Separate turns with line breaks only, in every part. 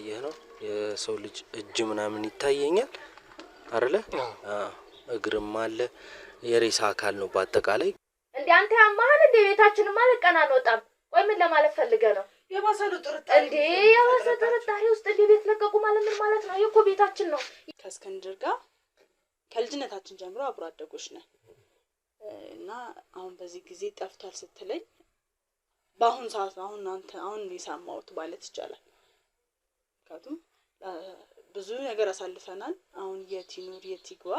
እያየህ ነው የሰው ልጅ እጅ ምናምን ይታየኛል አይደለ? እግርም አለ የሬሳ አካል ነው በአጠቃላይ።
እንዴ አንተ ያማሃል እንዴ? ቤታችንን ማለት ቀና አንወጣም ወይ ምን ለማለት ፈልገህ ነው?
የባሰሉ ጥርጣሬ
እንዴ የባሰ ጥርጣሬ ውስጥ እንዴ ቤት ለቀቁ ማለት ምን ማለት ነው? የኮ ቤታችን ነው።
ከእስክንድር ጋር ከልጅነታችን ጀምሮ አብሮ አደጎች ነን እና አሁን በዚህ ጊዜ ጠፍቷል ስትለኝ በአሁን ሰዓት አሁን የሰማሁት ማለት ይቻላል። ምክንያቱም ብዙ ነገር አሳልፈናል። አሁን የት ይኑር የት ይግባ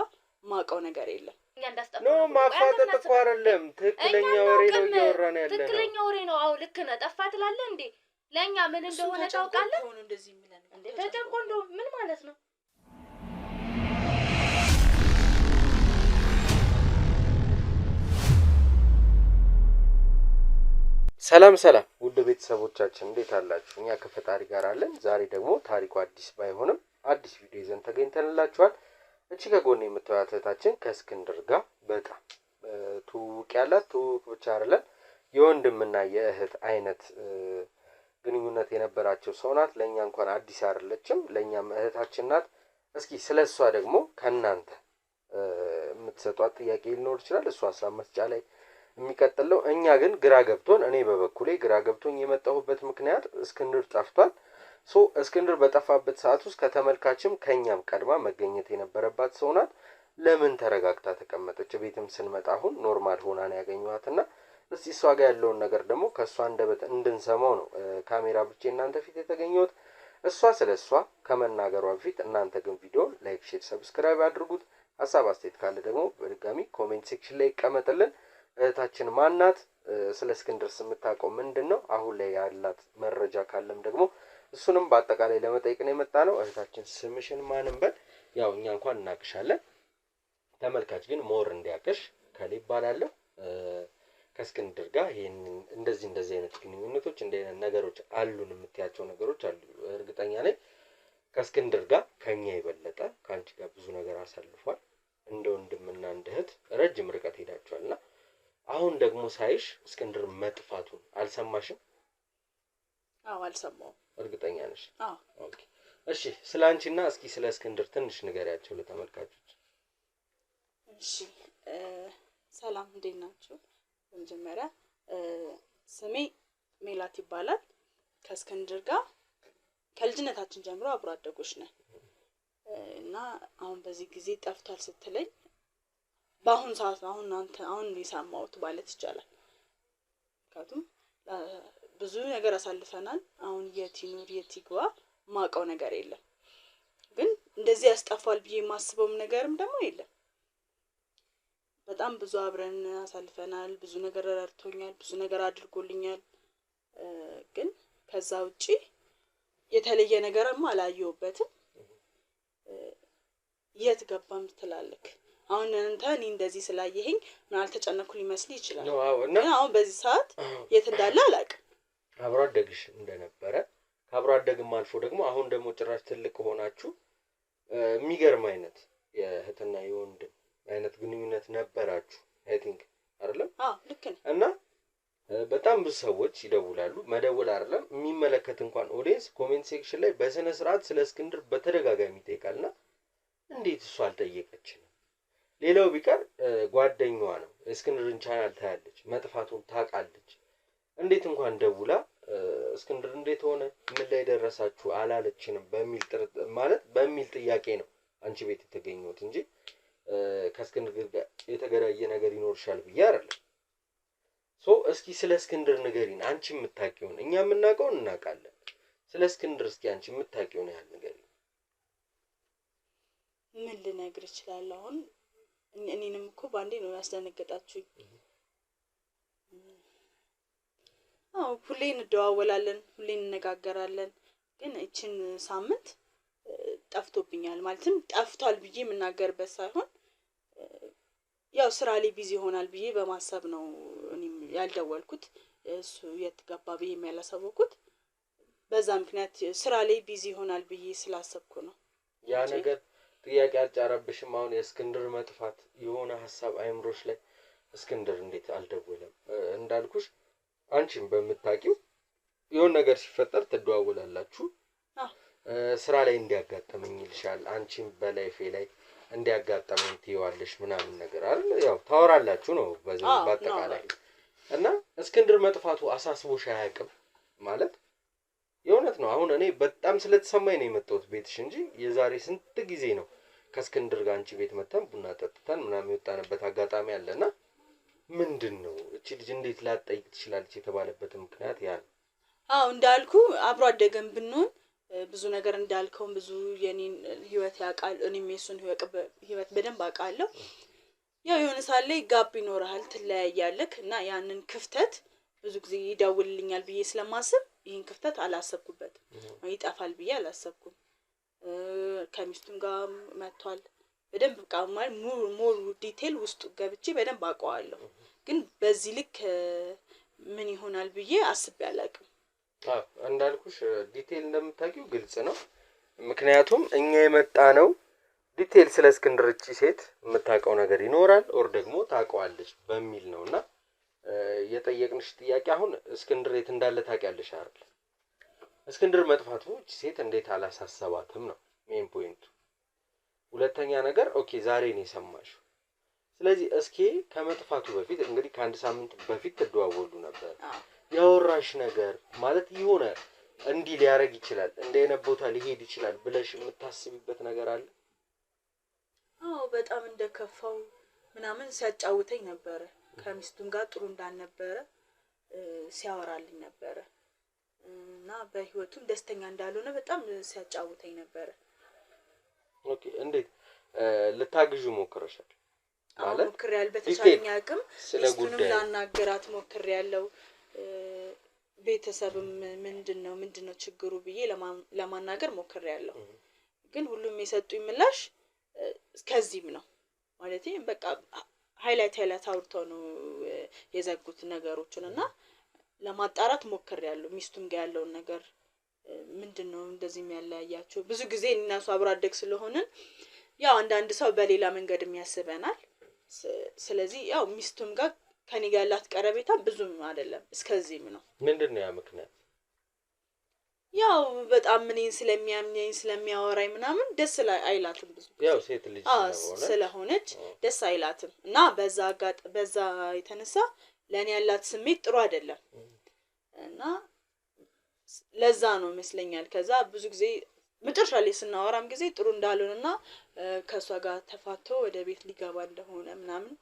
ማውቀው ነገር የለም።
ነው ማፋጠጥ እኮ አይደለም፣ ትክክለኛ ወሬ ነው እያወራን ያለነው።
ትክክለኛ ወሬ ነው። አው ልክ ነህ። ጠፋ ትላለህ እንዴ? ለኛ ምን እንደሆነ ታውቃለህ እንዴ? ተጨንቆ እንደው ምን ማለት ነው?
ሰላም ውድ ቤተሰቦቻችን እንዴት አላችሁ? እኛ ከፈጣሪ ጋር አለን። ዛሬ ደግሞ ታሪኩ አዲስ ባይሆንም አዲስ ቪዲዮ ይዘን ተገኝተንላችኋል። እቺ ከጎን የምታዩት እህታችን ከእስክንድር ጋር በጣም ትውውቅ ያላት ትውውቅ ብቻ አይደለም የወንድምና የእህት አይነት ግንኙነት የነበራቸው ሰው ናት። ለኛ እንኳን አዲስ አይደለችም፣ ለኛም እህታችን ናት። እስኪ ስለሷ ደግሞ ከናንተ የምትሰጧት ጥያቄ ሊኖር ይችላል። እሷ ሀሳብ መስጫ ላይ የሚቀጥለው እኛ ግን ግራ ገብቶን እኔ በበኩሌ ግራ ገብቶኝ የመጣሁበት ምክንያት እስክንድር ጠፍቷል። እስክንድር በጠፋበት ሰዓት ውስጥ ከተመልካችም ከኛም ቀድማ መገኘት የነበረባት ሰው ናት። ለምን ተረጋግታ ተቀመጠች? ቤትም ስንመጣ አሁን ኖርማል ሆና ነው ያገኘኋትና እስቲ እሷ ጋር ያለውን ነገር ደግሞ ከሷ አንደበት እንድንሰማው ነው ካሜራ ብቻ እናንተ ፊት የተገኘሁት። እሷ ስለሷ ከመናገሯ በፊት እናንተ ግን ቪዲዮ ላይክ፣ ሼር፣ ሰብስክራይብ አድርጉት። ሐሳብ አስተያየት ካለ ደግሞ በድጋሚ ኮሜንት ሴክሽን ላይ ይቀመጥልን። እህታችን ማናት? ስለ እስክንድር የምታውቀው ምንድነው? አሁን ላይ ያላት መረጃ ካለም ደግሞ እሱንም በአጠቃላይ ለመጠየቅ ነው የመጣነው። እህታችን ስምሽን ማንም በል፣ ያው እኛ እንኳን እናቅሻለን፣ ተመልካች ግን ሞር እንዲያቅሽ ከሌ ይባላለሁ። ከእስክንድር ጋር ይሄን እንደዚህ አይነት ግንኙነቶች እንደ አይነት ነገሮች አሉን የምትያቸው ነገሮች አሉ። እርግጠኛ ነኝ ከእስክንድር ጋር ከኛ የበለጠ ካንቺ ጋር ብዙ ነገር አሳልፏል። እንደ ወንድምና እንደ እህት ረጅም ርቀት ሄዳችኋልና አሁን ደግሞ ሳይሽ እስክንድር መጥፋቱን አልሰማሽም?
አዎ አልሰማሁም።
እርግጠኛ ነሽ?
አዎ።
ኦኬ እሺ፣ ስላንቺና እስኪ ስለ እስክንድር ትንሽ ንገሪያቸው ለተመልካቾች።
እሺ ሰላም እንዴት ናችሁ? በመጀመሪያ ስሜ ሜላት ይባላል። ከእስክንድር ጋር ከልጅነታችን ጀምሮ አብሮ አደጎች ነን እና አሁን በዚህ ጊዜ ጠፍቷል ስትለኝ በአሁን ሰዓት አሁን የሰማሁት ማለት ይቻላል። ምክንያቱም ብዙ ነገር አሳልፈናል። አሁን የት ይኑር የት ይግባ ማውቀው ነገር የለም። ግን እንደዚህ ያስጠፋል ብዬ የማስበውም ነገርም ደግሞ የለም። በጣም ብዙ አብረን አሳልፈናል። ብዙ ነገር ረድቶኛል፣ ብዙ ነገር አድርጎልኛል። ግን ከዛ ውጪ የተለየ ነገርም አላየሁበትም። የት ገባም ትላለክ? አሁን አንተ እኔ እንደዚህ ስላየኸኝ ምን አልተጨነኩ ሊመስል ይችላል። እና አሁን በዚህ ሰዓት የት እንዳለ አላውቅም።
አብሮ አደግሽ እንደነበረ ከአብሮ አደግም አልፎ ደግሞ አሁን ደግሞ ጭራሽ ትልቅ ሆናችሁ የሚገርም አይነት የእህትና የወንድም አይነት ግንኙነት ነበራችሁ። አይ ቲንክ አይደለም?
አዎ ልክ ነህ።
እና በጣም ብዙ ሰዎች ይደውላሉ። መደወል አይደለም የሚመለከት እንኳን ኦዲየንስ ኮሜንት ሴክሽን ላይ በስነ ስርዓት ስለ እስክንድር በተደጋጋሚ ይጠይቃልና እንዴት እሱ አልጠየቀችም? ሌላው ቢቀር ጓደኛዋ ነው እስክንድርን ቻናል ታያለች፣ መጥፋቱን ታውቃለች። እንዴት እንኳን ደውላ እስክንድር እንዴት ሆነ ምን ላይ ደረሳችሁ አላለችንም በሚል ጥያቄ ነው አንቺ ቤት የተገኘሁት እንጂ ከእስክንድር ጋር የተገናኘ ነገር ይኖርሻል ብዬ አይደለም። እስኪ ስለ እስክንድር ንገሪን፣ አንቺ የምታውቂውን። እኛ የምናውቀውን እናውቃለን። ስለ እስክንድር እስኪ አንቺ የምታውቂውን ያህል ንገሪን።
ምን ልነግር እችላለሁ? አሁን እኔንም እኮ ባንዴ ነው ያስደነገጣችሁኝ። ሁሌ እንደዋወላለን፣ ሁሌ እንነጋገራለን። ግን እቺን ሳምንት ጠፍቶብኛል ማለትም ጠፍቷል ብዬ የምናገርበት ሳይሆን ያው ስራ ላይ ቢዚ ይሆናል ብዬ በማሰብ ነው እኔም ያልደወልኩት። እሱ የት ገባ ብዬ ያላሳወኩት በዛ ምክንያት ስራ ላይ ቢዚ ይሆናል ብዬ ስላሰብኩ ነው።
ያ ነገር ጥያቄ አልጫረብሽም? አሁን የእስክንድር መጥፋት የሆነ ሐሳብ አይምሮሽ ላይ እስክንድር እንዴት አልደወለም? እንዳልኩሽ አንቺም በምታውቂው የሆነ ነገር ሲፈጠር ትደዋወላላችሁ። ስራ ላይ እንዲያጋጥመኝ ይልሻል አንቺም በላይፌ ላይ እንዲያጋጥመኝ ትይዋለሽ ምናምን ነገር አይደል ያው ታወራላችሁ ነው በአጠቃላይ እና እስክንድር መጥፋቱ አሳስቦሽ አያውቅም ማለት የእውነት ነው አሁን እኔ በጣም ስለተሰማኝ ነው የመጣሁት ቤትሽ እንጂ የዛሬ ስንት ጊዜ ነው ከእስክንድር ጋር አንቺ ቤት መተን ቡና ጠጥተን ምናምን የወጣንበት አጋጣሚ አለና ምንድነው እቺ ልጅ እንዴት ላጠይቅ ትችላለች የተባለበት ምክንያት ያ ነው
እንዳልኩ አብሮ አደገን ብንሆን ብዙ ነገር እንዳልከው ብዙ የኔን ህይወት ያውቃል እኔም የሱን ህይወት በደንብ አውቃለሁ ያው የሆነ ሳለ ጋብ ይኖርሃል ትለያያለክ እና ያንን ክፍተት ብዙ ጊዜ ይደውልልኛል ብዬ ስለማስብ ይሄን ክፍተት አላሰብኩበትም ይጣፋል ብዬ አላሰብኩም ከሚስቱም ጋር መጥቷል በደንብ ቃማል ሞር ዲቴል ውስጥ ገብቼ በደንብ አውቀዋለሁ ግን በዚህ ልክ ምን ይሆናል ብዬ አስቤ አላውቅም
እንዳልኩሽ ዲቴል እንደምታውቂው ግልጽ ነው ምክንያቱም እኛ የመጣ ነው ዲቴል ስለ እስክንድር እቺ ሴት የምታውቀው ነገር ይኖራል ኦር ደግሞ ታውቀዋለች በሚል ነውና የጠየቅንሽ ጥያቄ አሁን እስክንድር የት እንዳለ ታውቂያለሽ አይደል እስክንድር መጥፋቱ እቺ ሴት እንዴት አላሳሰባትም ነው ሜን ፖይንቱ ሁለተኛ ነገር ኦኬ ዛሬ ነው የሰማሽው ስለዚህ እስኪ ከመጥፋቱ በፊት እንግዲህ ከአንድ ሳምንት በፊት ተደዋወሉ ነበር ያወራሽ ነገር ማለት ይሆነ እንዲህ ሊያረግ ይችላል እንደነ ቦታ ሊሄድ ይችላል ብለሽ የምታስቢበት ነገር አለ
በጣም እንደከፋው ምናምን ሲያጫውተኝ ነበር ከሚስቱም ጋር ጥሩ እንዳልነበረ ሲያወራልኝ ነበር እና በህይወቱም ደስተኛ እንዳልሆነ በጣም ሲያጫውተኝ ነበር
ኦኬ እንዴት ልታግዡ ሞክረሻል
ማለት ሞክሬያል በተቻለኝ አቅም ሚስቱንም ላናገራት ሞክሬያለሁ ቤተሰብም ምንድነው ችግሩ ብዬ ለማናገር ሞክሬያለሁ ግን ሁሉም የሰጡኝ ምላሽ እስከዚህም ነው ማለት በቃ ሃይላይት አውርተው ነው የዘጉት ነገሮችን እና ለማጣራት ሞክሬያለሁ ሚስቱም ጋር ያለው ነገር ምንድነው እንደዚህ የሚያለያያቸው ብዙ ጊዜ እናሱ አብሮ አደግ ስለሆነ ያው አንዳንድ ሰው በሌላ መንገድ የሚያስበናል ስለዚህ ያው ሚስቱም ጋር ከኔ ጋር ያላት ቀረቤታ ብዙም አይደለም እስከዚህም ነው
ምንድነው ያ ምክንያት
ያው በጣም እኔን ስለሚያምነኝ ስለሚያወራኝ ምናምን ደስ አይላትም ብዙ
ያው ሴት ልጅ
ስለሆነች ደስ አይላትም እና በዛ የተነሳ ለኔ ያላት ስሜት ጥሩ አይደለም እና ለዛ ነው መስለኛል ከዛ ብዙ ጊዜ መጨረሻ ላይ ስናወራም ጊዜ ጥሩ እንዳልሆነና ከሷ ጋር ተፋቶ ወደ ቤት ሊገባ እንደሆነ ምናምን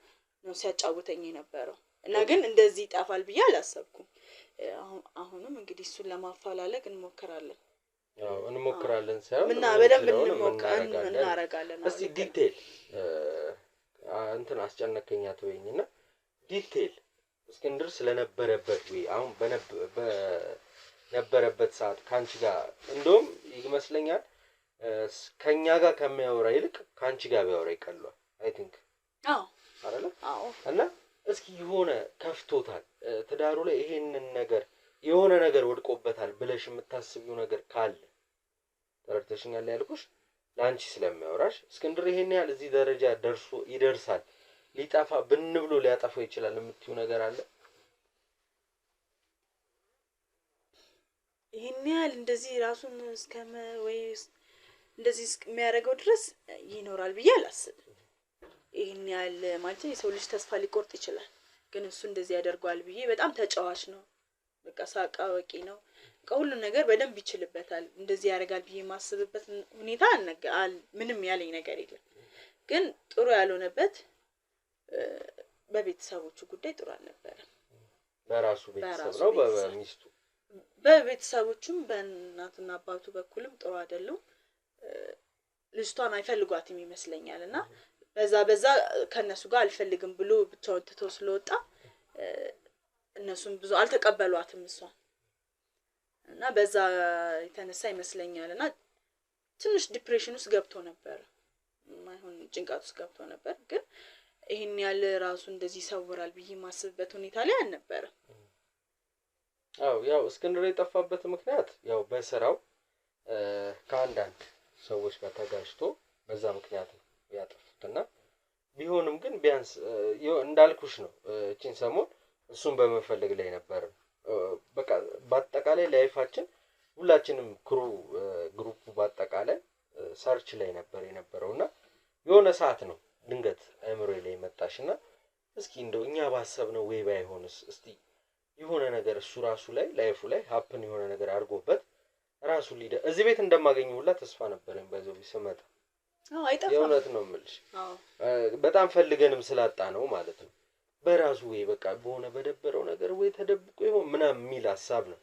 ነው ሲያጫውተኝ የነበረው እና ግን እንደዚህ ይጣፋል ብዬ አላሰብኩም አሁንም እንግዲህ እሱን ለማፋላለግ እንሞክራለን
ሳይሆን
እና በደንብ እናረጋለን
እስቲ ዲቴል እንትን አስጨነቀኛ ተወኝና ዲቴል እስክንድር ስለነበረበት ወይ አሁን በነበረበት ሰዓት ካንቺ ጋር እንደውም ይመስለኛል ከኛ ጋር ከሚያወራ ይልቅ ካንቺ ጋር ቢያወራ ይቀላል አይ ቲንክ አይደለ እና እስኪ የሆነ ከፍቶታል ትዳሩ ላይ ይሄንን ነገር የሆነ ነገር ወድቆበታል ብለሽ የምታስቢው ነገር ካለ ተረድተሽኛል ያልኩሽ ላንቺ ስለሚያወራሽ እስክንድር ይሄን ያህል እዚህ ደረጃ ይደርሳል ሊጣፋ ብን ብሎ ሊያጠፋው ይችላል የምትዩ ነገር አለ
ይሄን ያህል እንደዚህ ራሱን ወይስ እንደዚህ የሚያደርገው ድረስ ይኖራል ብዬ አላስብም ይሄን ያህል ማለት የሰው ልጅ ተስፋ ሊቆርጥ ይችላል ግን እሱ እንደዚህ ያደርጋል ብዬ በጣም ተጫዋች ነው በቃ ሳቃወቂ ነው ከሁሉ ነገር በደንብ ይችልበታል እንደዚህ ያደርጋል ብዬ ማስብበት ሁኔታ ምንም ያለኝ ነገር የለም ግን ጥሩ ያልሆነበት በቤተሰቦቹ ጉዳይ ጥሩ አልነበረም
በራሱ ቤተሰብ ነው በሚስቱ
በቤተሰቦቹም በእናትና አባቱ በኩልም ጥሩ አይደለም ልጅቷን አይፈልጓትም ይመስለኛልና በዛ ከነሱ ጋር አልፈልግም ብሎ ብቻውን ትቶ ስለወጣ እነሱም ብዙ አልተቀበሏትም እሷን እና በዛ የተነሳ ይመስለኛልና ትንሽ ዲፕሬሽን ውስጥ ገብቶ ነበር ማይሆን ጭንቀት ውስጥ ገብቶ ነበር ግን ይሄን ያለ ራሱ እንደዚህ ሰውራል ብዬ ማስብበት ሁኔታ ላይ አልነበረ
ያው እስክንድር የጠፋበት ምክንያት ያው በስራው ከአንዳንድ ሰዎች ጋር ተጋጭቶ በዛ ምክንያት ነው ያጠፉትና ቢሆንም ግን ቢያንስ እንዳልኩሽ ነው እቺን ሰሞን እሱን በመፈለግ ላይ ነበር በቃ በአጠቃላይ ላይፋችን ሁላችንም ግሩፕ ሰርች ላይ ነበር የነበረውና የሆነ ሰዓት ነው ድንገት አእምሮዬ ላይ መጣሽና እስኪ እንደው እኛ ባሰብነው ወይ ባይሆንስ እስቲ የሆነ ነገር እሱ ራሱ ላይ ላይፉ ላይ ሀፕን የሆነ ነገር አድርጎበት ራሱ ሊደ እዚህ ቤት እንደማገኘው ሁላ ተስፋ ነበረኝ በዛው ቢሰመጣ
አይጠፋም
የእውነት ነው የምልሽ በጣም ፈልገንም ስላጣ ነው ማለት ነው በራሱ ወይ በቃ በሆነ በደበረው ነገር ወይ ተደብቆ ይሆን ምናምን የሚል ሐሳብ ነው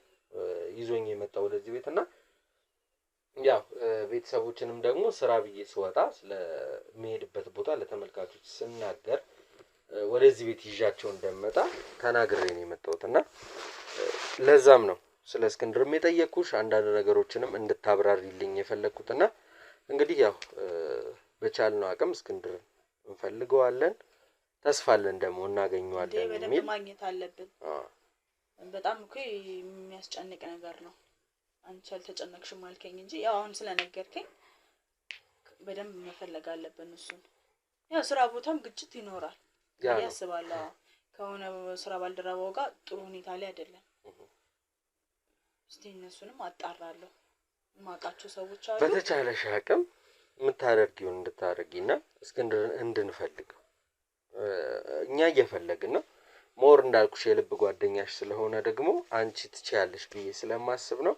ይዞኝ የመጣው ወደዚህ ቤትና ያው ቤተሰቦችንም ደግሞ ስራ ብዬ ስወጣ ስለሚሄድበት ቦታ ለተመልካቾች ስናገር ወደዚህ ቤት ይዣቸው እንደመጣ ተናግሬ ነው የመጣሁትና ለዛም ነው ስለ እስክንድርም የጠየቅኩሽ አንዳንድ ነገሮችንም እንድታብራሪልኝ የፈለኩትና እንግዲህ ያው በቻልነው አቅም እስክንድር እንፈልገዋለን ተስፋለን ደግሞ እናገኘዋለን
በደንብ ማግኘት አለብን በጣም እኮ የሚያስጨንቅ ነገር ነው አንቺ አልተጨነቅሽም አልከኝ እንጂ ያው አሁን ስለነገርከኝ በደንብ መፈለግ አለብን እሱን ያው ስራ ቦታም ግጭት ይኖራል ያስባለሁ ከሆነ ስራ ባልደረባው ጋር ጥሩ ሁኔታ ላይ አይደለም እስቲ እነሱንም አጣራለሁ ማቃቸው ሰዎች አሉ
በተቻለሽ አቅም የምታደርጊውን እንድታደርጊና እስክንድርን እንድንፈልገው እኛ እየፈለግን ነው ሞር እንዳልኩሽ የልብ ጓደኛሽ ስለሆነ ደግሞ አንቺ ትችያለሽ ብዬ ስለማስብ ነው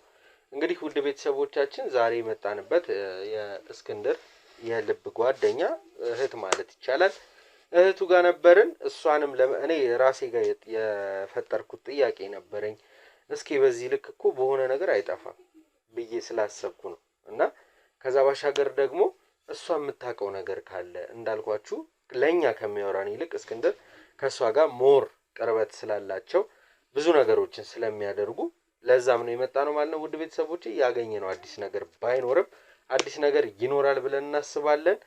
እንግዲህ ውድ ቤተሰቦቻችን ዛሬ መጣንበት የእስክንድር የልብ ጓደኛ እህት ማለት ይቻላል እህቱ ጋር ነበርን እሷንም እኔ ራሴ ጋር የፈጠርኩት ጥያቄ ነበረኝ እስኪ በዚህ ልክ እኮ በሆነ ነገር አይጠፋም ብዬ ስላሰብኩ ነው እና ከዛ ባሻገር ደግሞ እሷ የምታውቀው ነገር ካለ እንዳልኳችሁ ለኛ ከሚያወራን ይልቅ እስክንድር ከሷ ጋር ሞር ቅርበት ስላላቸው ብዙ ነገሮችን ስለሚያደርጉ ለዛም ነው የመጣ ነው ማለት ነው ውድ ቤተሰቦቼ ያገኘነው አዲስ ነገር ባይኖርም አዲስ ነገር ይኖራል ብለን እናስባለን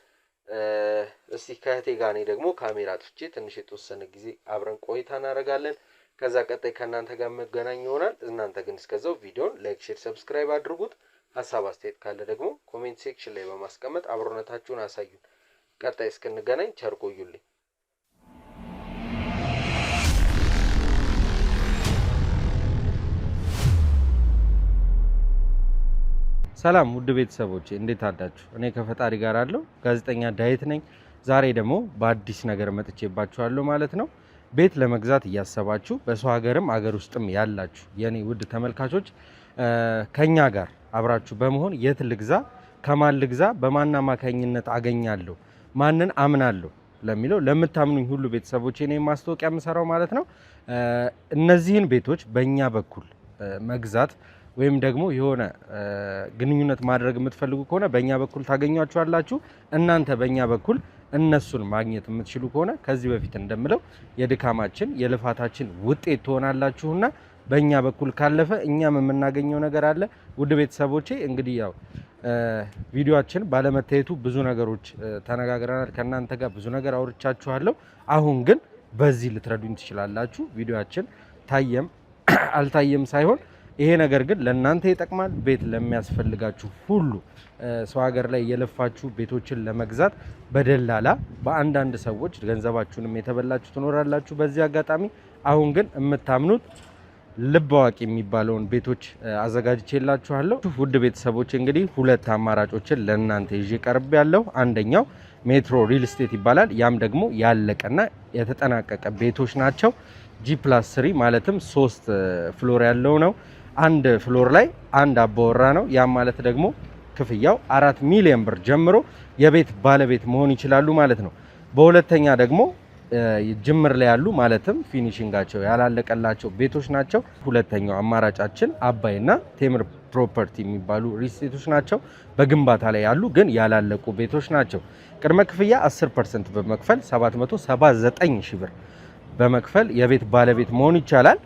እስቲ ከእህቴ ጋር እኔ ደግሞ ካሜራ አጥፍቼ ትንሽ የተወሰነ ጊዜ አብረን ቆይታ እናደርጋለን ከዛ ቀጣይ ከእናንተ ጋር መገናኝ ይሆናል እናንተ ግን እስከዛው ቪዲዮን ላይክ ሼር ሰብስክራይብ አድርጉት ሐሳብ አስተያየት ካለ ደግሞ ኮሜንት ሴክሽን ላይ በማስቀመጥ አብሮነታችሁን አሳዩን ቀጣይ እስክንገናኝ ቸር ቆዩልኝ ሰላም ውድ ቤተሰቦቼ እንዴት አዳችሁ እኔ ከፈጣሪ ጋር አለው ጋዜጠኛ ዳዊት ነኝ ዛሬ ደግሞ በአዲስ ነገር መጥቼባችኋለሁ ማለት ነው ቤት ለመግዛት እያሰባችሁ በሰው ሀገርም አገር ውስጥም ያላችሁ የኔ ውድ ተመልካቾች ከኛ ጋር አብራችሁ በመሆን የት ልግዛ ከማን ልግዛ በማን አማካኝነት አገኛለሁ ማንን አምናለሁ ለሚለው ለምታምኑኝ ሁሉ ቤተሰቦቼ እኔ ማስተዋወቂያ የምሰራው ማለት ነው እነዚህን ቤቶች በእኛ በኩል መግዛት ወይም ደግሞ የሆነ ግንኙነት ማድረግ የምትፈልጉ ከሆነ በእኛ በኩል ታገኟቸዋላችሁ እናንተ በእኛ በኩል እነሱን ማግኘት የምትችሉ ከሆነ ከዚህ በፊት እንደምለው የድካማችን የልፋታችን ውጤት ትሆናላችሁና በእኛ በኩል ካለፈ እኛም የምናገኘው ነገር አለ ውድ ቤተሰቦቼ እንግዲህ ያው ቪዲዮአችን ባለመታየቱ ብዙ ነገሮች ተነጋግረናል ከናንተ ጋር ብዙ ነገር አውርቻችኋለሁ አሁን ግን በዚህ ልትረዱኝ ትችላላችሁ ቪዲዮአችን ታየም አልታየም ሳይሆን ይሄ ነገር ግን ለእናንተ ይጠቅማል ቤት ለሚያስፈልጋችሁ ሁሉ ሰው ሀገር ላይ የለፋችሁ ቤቶችን ለመግዛት በደላላ በአንዳንድ ሰዎች ገንዘባችሁንም የተበላችሁ ትኖራላችሁ በዚህ አጋጣሚ አሁን ግን የምታምኑት ልብ አዋቂ የሚባለውን ቤቶች አዘጋጅቼላችኋለሁ ውድ ቤተሰቦች እንግዲህ ሁለት አማራጮችን ለእናንተ ይዤ ቀርብ ያለው አንደኛው ሜትሮ ሪል ስቴት ይባላል ያም ደግሞ ያለቀና የተጠናቀቀ ቤቶች ናቸው G+3 ማለትም 3 ፍሎር ያለው ነው አንድ ፍሎር ላይ አንድ አባወራ ነው ያ ማለት ደግሞ ክፍያው 4 ሚሊዮን ብር ጀምሮ የቤት ባለቤት መሆን ይችላሉ ማለት ነው በሁለተኛ ደግሞ ጅምር ላይ ያሉ ማለትም ፊኒሺንጋቸው ያላለቀላቸው ቤቶች ናቸው ሁለተኛው አማራጫችን አባይና ቴምር ፕሮፐርቲ የሚባሉ ሪል ስቴቶች ናቸው በግንባታ ላይ ያሉ ግን ያላለቁ ቤቶች ናቸው ቅድመ ክፍያ 10% በመክፈል 779 ሺህ ብር በመክፈል የቤት ባለቤት መሆን ይቻላል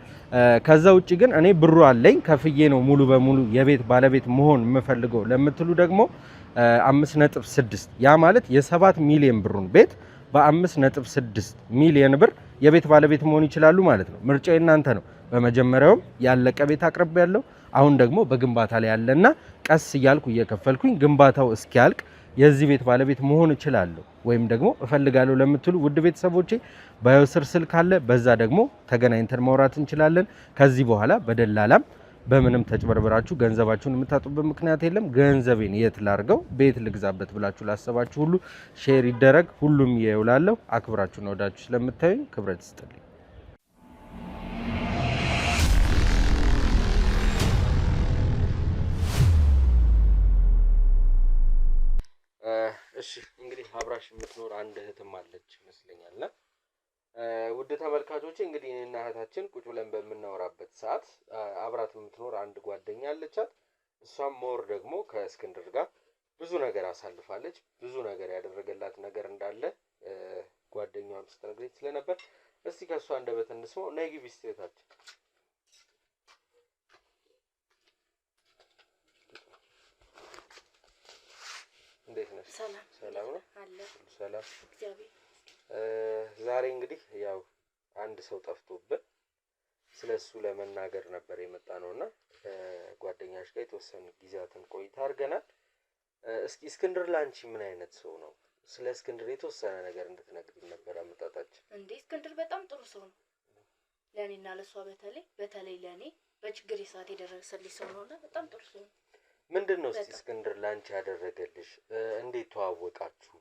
ከዛ ውጪ ግን እኔ ብሩ አለኝ ከፍዬ ነው ሙሉ በሙሉ የቤት ባለቤት መሆን የምፈልገው ለምትሉ ደግሞ 5.6 ያ ማለት የ7 ሚሊዮን ብሩን ቤት በ5.6 ሚሊዮን ብር የቤት ባለቤት መሆን ይችላሉ ማለት ነው ምርጫው እናንተ ነው በመጀመሪያውም ያለቀ ቤት አቅርብ ያለው አሁን ደግሞ በግንባታ ላይ ያለና ቀስ እያልኩ እየከፈልኩኝ ግንባታው እስኪያልቅ የዚህ ቤት ባለቤት መሆን እችላለሁ ወይም ደግሞ እፈልጋለሁ ለምትሉ ውድ ቤተሰቦቼ ባዮ ስር ስልክ አለ በዛ ደግሞ ተገናኝተን ማውራት እንችላለን ከዚህ በኋላ በደላላም በምንም ተጭበርብራችሁ ገንዘባችሁን የምታጡበት ምክንያት የለም። ገንዘቤን የት ላርገው ቤት ልግዛበት ብላችሁ ላሰባችሁ ሁሉ ሼር ይደረግ። ሁሉም ይውላለሁ። አክብራችሁና ወዳችሁ ስለምታዩኝ ክብረት ይስጥልኝ። እሺ እንግዲህ አብራሽ የምትኖር አንድ እህትም አለች ይመስለኛልና ውድ ተመልካቾች እንግዲህ እኔና እህታችን ቁጭ ብለን በምናወራበት ሰዓት አብራት የምትኖር አንድ ጓደኛ አለቻት። እሷም ሞር ደግሞ ከእስክንድር ጋር ብዙ ነገር አሳልፋለች። ብዙ ነገር ያደረገላት ነገር እንዳለ ጓደኛዋም ስትነግረኝ ስለነበር እስቲ ከእሷ አንደበት እንስማው። ነይ ግቢ እስቲ እህታችን። እንዴት ነሽ? ሰላም ነው አለ ሰላም እግዚአብሔር። ዛሬ እንግዲህ ያው አንድ ሰው ጠፍቶብን ስለሱ ለመናገር ነበር የመጣ ነውና ጓደኛሽ ጋር የተወሰኑ ጊዜያትን ቆይታ አድርገናል። እስኪ እስክንድር ላንቺ ምን አይነት ሰው ነው? ስለ እስክንድር የተወሰነ ነገር እንድትነግሪኝ ነበር አመጣጣችን።
እንዴ እስክንድር በጣም ጥሩ ሰው ነው። ለኔና ለሷ በተለይ ለኔ በችግር ሰዓት የደረሰልኝ ሰው ነውና በጣም ጥሩ ሰው ነው።
ምንድነው እስቲ እስክንድር ላንቺ ያደረገልሽ? እንዴት ተዋወቃችሁ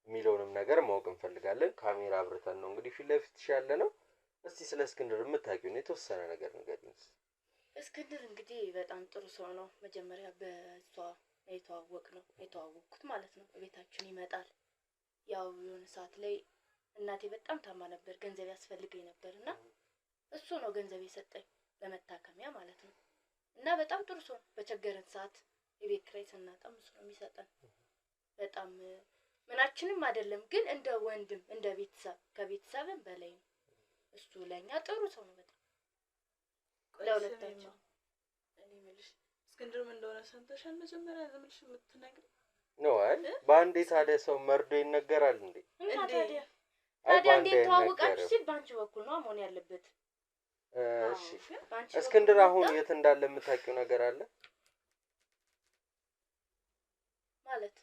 የሚለውንም ነገር ማወቅ እንፈልጋለን። ካሜራ አብርተን ነው እንግዲህ ፊት ለፊትሽ ያለ ነው። እስቲ ስለ እስክንድር የምታውቂውን የተወሰነ ነገር ንገሪኝ።
እስክንድር እንግዲህ በጣም ጥሩ ሰው ነው። መጀመሪያ በሷ የተዋወቅኩት ማለት ነው። ቤታችን ይመጣል። ያው የሆነ ሰዓት ላይ እናቴ በጣም ታማ ነበር፣ ገንዘብ ያስፈልገኝ ነበርና እሱ ነው ገንዘብ የሰጠኝ ለመታከሚያ ማለት ነው። እና በጣም ጥሩ ሰው ነው። በቸገረን ሰዓት የቤት ኪራይ ስናጣም እሱ ነው የሚሰጠን። በጣም ምናችንም አይደለም ግን እንደ ወንድም እንደ ቤተሰብ ከቤተሰብም በላይ ነው እሱ ለኛ ጥሩ ሰው ነው በጣም ለሁለታችን።
እኔ የምልሽ እስክንድር ምን እንደሆነ ሰምተሻል? መጀመሪያ ለምንሽ የምትነግሪው
ነው? አይ በአንዴ ታዲያ ሰው መርዶ ይነገራል እንዴ?
ታዲያ እንዴት ተዋወቃችሁ ሲል ባንቺ በኩል ነው መሆን ያለበት።
እሺ እስክንድር አሁን የት እንዳለ የምታውቂው ነገር አለ
ማለት?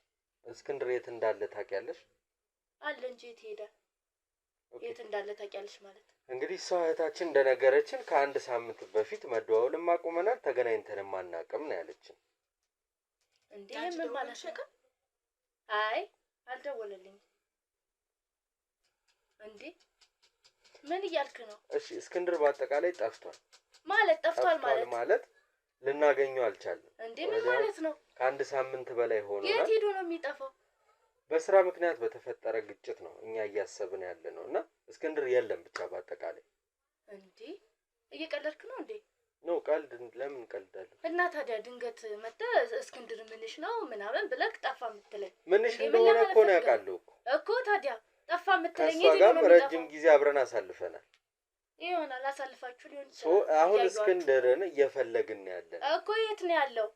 እስክንድር የት እንዳለ ታውቂያለሽ?
አለ እንጂ የት ሄዳል? የት እንዳለ ታውቂያለሽ ማለት?
እንግዲህ እሷ እህታችን እንደነገረችን ከአንድ ሳምንት በፊት መደዋወልም አቁመናል፣ ተገናኝተንም አናውቅም ነው ያለችን።
እንዴ ምን ማለት ነው? አይ አልደወለልኝም። እንዴ ምን እያልክ ነው? እሺ
እስክንድር በአጠቃላይ ጠፍቷል ማለት ልናገኘው አልቻለም።
እንዴ ምን ማለት ነው?
ከአንድ ሳምንት በላይ ሆኖ
የት ሄዶ ነው የሚጠፋው?
በስራ ምክንያት በተፈጠረ ግጭት ነው እኛ እያሰብን ያለ ነው እና እስክንድር የለም ብቻ በአጠቃላይ።
እንዴ እየቀለድክ ነው እንዴ?
ነው ቀልድ። ለምን ቀልዳለሁ?
እና ታዲያ ድንገት መጣ እስክንድር ምንሽ ነው ምናምን ብለክ ጠፋ የምትለኝ
ምንሽ እንደሆነ እኮ ነው ያውቃለሁ
እኮ ታዲያ ጠፋ የምትለኝ
የት ነው? ረጅም ጊዜ አብረን አሳልፈናል።
ይሆናል አሳልፋችሁ ሊሆን ይችላል።
አሁን እስክንድርን እየፈለግን ያለን
እኮ የት ነው ያለው?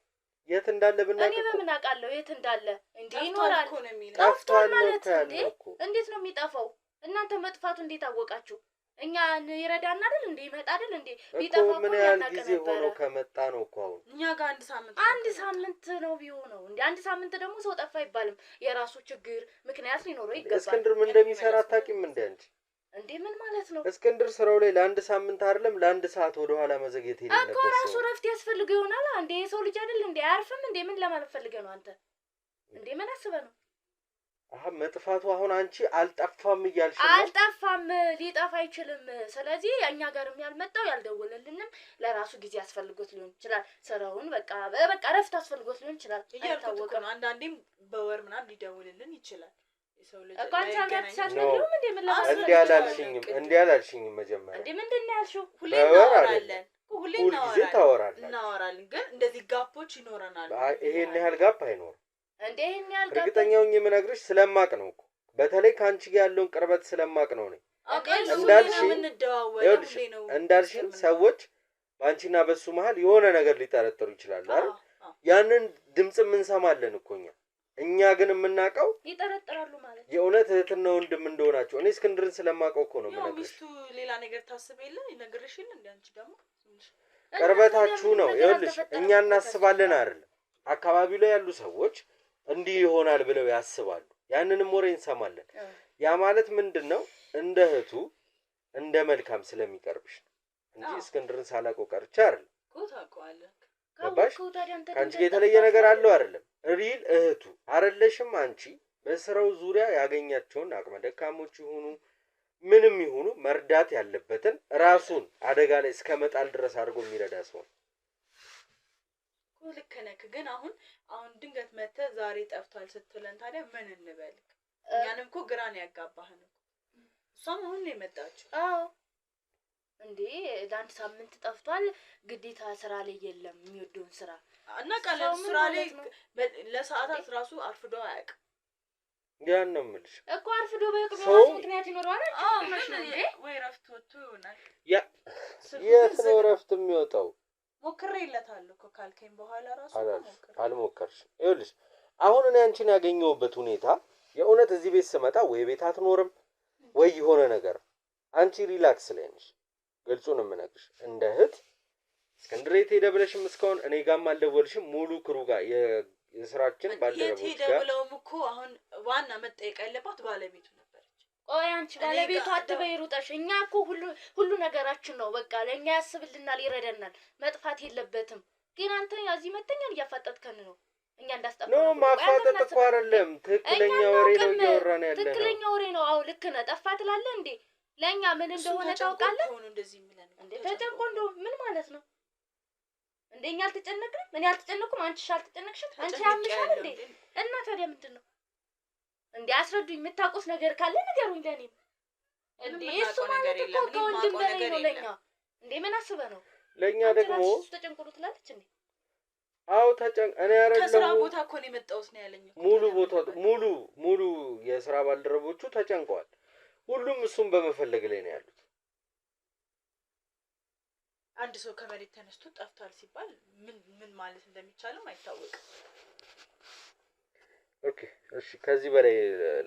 የት እንዳለ ብናውቅ
እኔ በምን አውቃለሁ የት እንዳለ? እንዴ ይኖራል።
ጠፍቷል ማለት
እንዴ እንዴት ነው የሚጠፋው? እናንተ መጥፋቱ እንዴት አወቃችሁ? እኛ ይረዳና አይደል እንዴ ይመጣ አይደል እንዴ? ቢጠፋ እኮ
ምን ያህል ጊዜ ሆኖ ከመጣ ነው እኮ አሁን
እኛ ጋር አንድ ሳምንት
ነው ቢሆነው እንዴ? አንድ ሳምንት ደግሞ ሰው ጠፋ አይባልም። የራሱ ችግር ምክንያት ሊኖረው ይገባል።
እስክንድር ምን እንደሚሰራ አታውቂም እንዴ አንቺ?
እንዴ ምን ማለት ነው?
እስክንድር ስራው ላይ ለአንድ ሳምንት አይደለም ለአንድ ሰዓት ወደ ኋላ መዘግየት የሌለበት
እኮ ራሱ ረፍት ያስፈልገው ይሆናል። አንዴ የሰው ልጅ አይደል እንዴ? አያርፍም እንዴ? ምን ለማለት ፈልገህ ነው አንተ? እንዴ ምን አስበህ ነው?
መጥፋቱ አሁን አንቺ አልጠፋም እያልሽ ነው?
አልጠፋም፣ ሊጠፋ አይችልም። ስለዚህ እኛ ጋርም ያልመጣው ያልደወለልንም ለራሱ ጊዜ ያስፈልጎት ሊሆን ይችላል። ስራውን በቃ ረፍት አስፈልጎት ሊሆን ይችላል።
አይታወቅም። አንዳንዴም በወር ምናምን ሊደውልልን ይችላል። የሰው ልጅ
እንዴ ምን
እንዴ አላልሽኝም መጀመሪያ።
እንዴ ምንድነው ያልሽው?
ሁሌ እናወራለን። ሁሌ
እናወራለን፣
ግን እንደዚህ ጋፖች ይኖረናል።
ይሄን ያህል ጋፕ አይኖርም።
እንዴ ይሄን ያህል ጋፕ
እርግጠኛው የምነግርሽ ስለማቅ ነው እኮ በተለይ ካንቺ ጋር ያለውን ቅርበት ስለማቅ ነው። እንዳልሽኝ ሰዎች ባንቺና በሱ መሃል የሆነ ነገር ሊጠረጥሩ ይችላሉ አይደል? ያንን ድምጽም እንሰማለን እኮ እኛ ግን የምናውቀው
ይጠረጥራሉ ማለት
የእውነት እህትና ወንድም እንደሆናቸው። እኔ እስክንድርን ስለማውቀው እኮ ነው የምነግርሽ።
ሚስቱ ሌላ ነገር ታስብ የለ ይነግርሽ የለ እንዴ? አንቺ ደግሞ
ቅርበታችሁ ነው። ይኸውልሽ እኛ እናስባለን አይደል? አካባቢው ላይ ያሉ ሰዎች እንዲህ ይሆናል ብለው ያስባሉ። ያንንም ወሬ እንሰማለን። ያ ማለት ምንድነው? እንደ እህቱ እንደ መልካም ስለሚቀርብሽ እንጂ እስክንድርን ሳላውቀው ቀርቼ አይደል?
ታውቀዋለህ።
ገባሽ? ከአንቺ ጋር የተለየ ነገር አለው አይደለም? ሪል እህቱ አይደለሽም አንቺ። በስራው ዙሪያ ያገኛቸውን አቅመ ደካሞች ይሁኑ ምንም ይሁኑ መርዳት ያለበትን ራሱን አደጋ ላይ እስከ መጣል ድረስ አድርጎ የሚረዳ ሰው
እኮ። ልክ ነህ። ግን አሁን ድንገት መተህ ዛሬ ጠፍቷል ስትለን ታዲያ ምን እንበልክ? እኛንም እኮ ግራን ያጋባህን እኮ። እሷም አሁን ነው የመጣችው።
አዎ እንዴ ለአንድ ሳምንት ጠፍቷል። ግዴታ ስራ ላይ የለም የሚወደውን ስራ
እና ቃል ስራ ላይ ለሰዓታት ራሱ አርፍዶ አያውቅም።
ያን ነው የምልሽ
እኮ አርፍዶ በየቀኑ ምክንያት ይኖረዋል።
ወይ ረፍት ወጥቶ ይሆናል።
የት ነው ረፍት የሚወጣው?
ሞክሬለታለሁ እኮ ካልከኝ በኋላ ራሱ
አልሞከርሽም። ይኸውልሽ አሁን እኔ አንቺን ያገኘሁበት ሁኔታ የእውነት እዚህ ቤት ስመጣ ወይ ቤት አትኖርም ወይ የሆነ ነገር አንቺ ሪላክስ ላይ ነሽ። ግልጹን የምነግርሽ እንደ እህት እስክንድር የት ሄደ ብለሽም እስካሁን እኔ ጋርም አልደወልሽም። ሙሉ ክሩ ጋር የስራችን ባልደረቦች ጋር
የት ሄደ ብለውም እኮ አሁን ዋና መጠየቅ ያለባት ባለቤቱ ነበረች።
ቆይ አንቺ ባለቤቱ አትበይ ሩጠሽ። እኛ እኮ ሁሉ ነገራችን ነው። በቃ ለእኛ ያስብልናል፣ ይረዳናል። መጥፋት የለበትም። ግን አንተ እዚህ መተኛን እያፋጠጥከን ነው። እኛ እንዳስጠፋ
ነው ማፋጠጥ እኮ አይደለም። ትክክለኛ ወሬ ነው እያወራን ያለ ነው።
ትክክለኛ ወሬ ነው። አዎ ልክ ነህ። ጠፋ ትላለህ እንዴ? ለእኛ ምን እንደሆነ ታውቃለህ እንዴ? ተጨንቆ እንደው ምን ማለት ነው? እንደኛ አልተጨነቅንም? እኔ አልተጨነቅኩም። አንቺ አልተጨነቅሽም? አንቺ ያምሻል እንዴ? እና ታዲያ ምንድነው እንዴ? አስረዱኝ። የምታውቁት ነገር ካለ ንገሩኝ። ለኔም እንዴ እሱ ማለት እኮ ከወንድም በላይ ነው ለኛ። እንዴ ምን አስበህ ነው?
ለኛ ደግሞ
ተጨንቆ ትላለች እንዴ?
አው እኔ አይደለም
ከስራ ቦታ እኮ ነው የመጣሁት ነው ያለኝ። ሙሉ የስራ ባልደረቦቹ ተጨንቀዋል። ሁሉም እሱን በመፈለግ ላይ ነው ያሉት። አንድ ሰው ከመሬት ተነስቶ ጠፍቷል ሲባል ምን ማለት እንደሚቻልም አይታወቅም።
ኦኬ እሺ፣ ከዚህ በላይ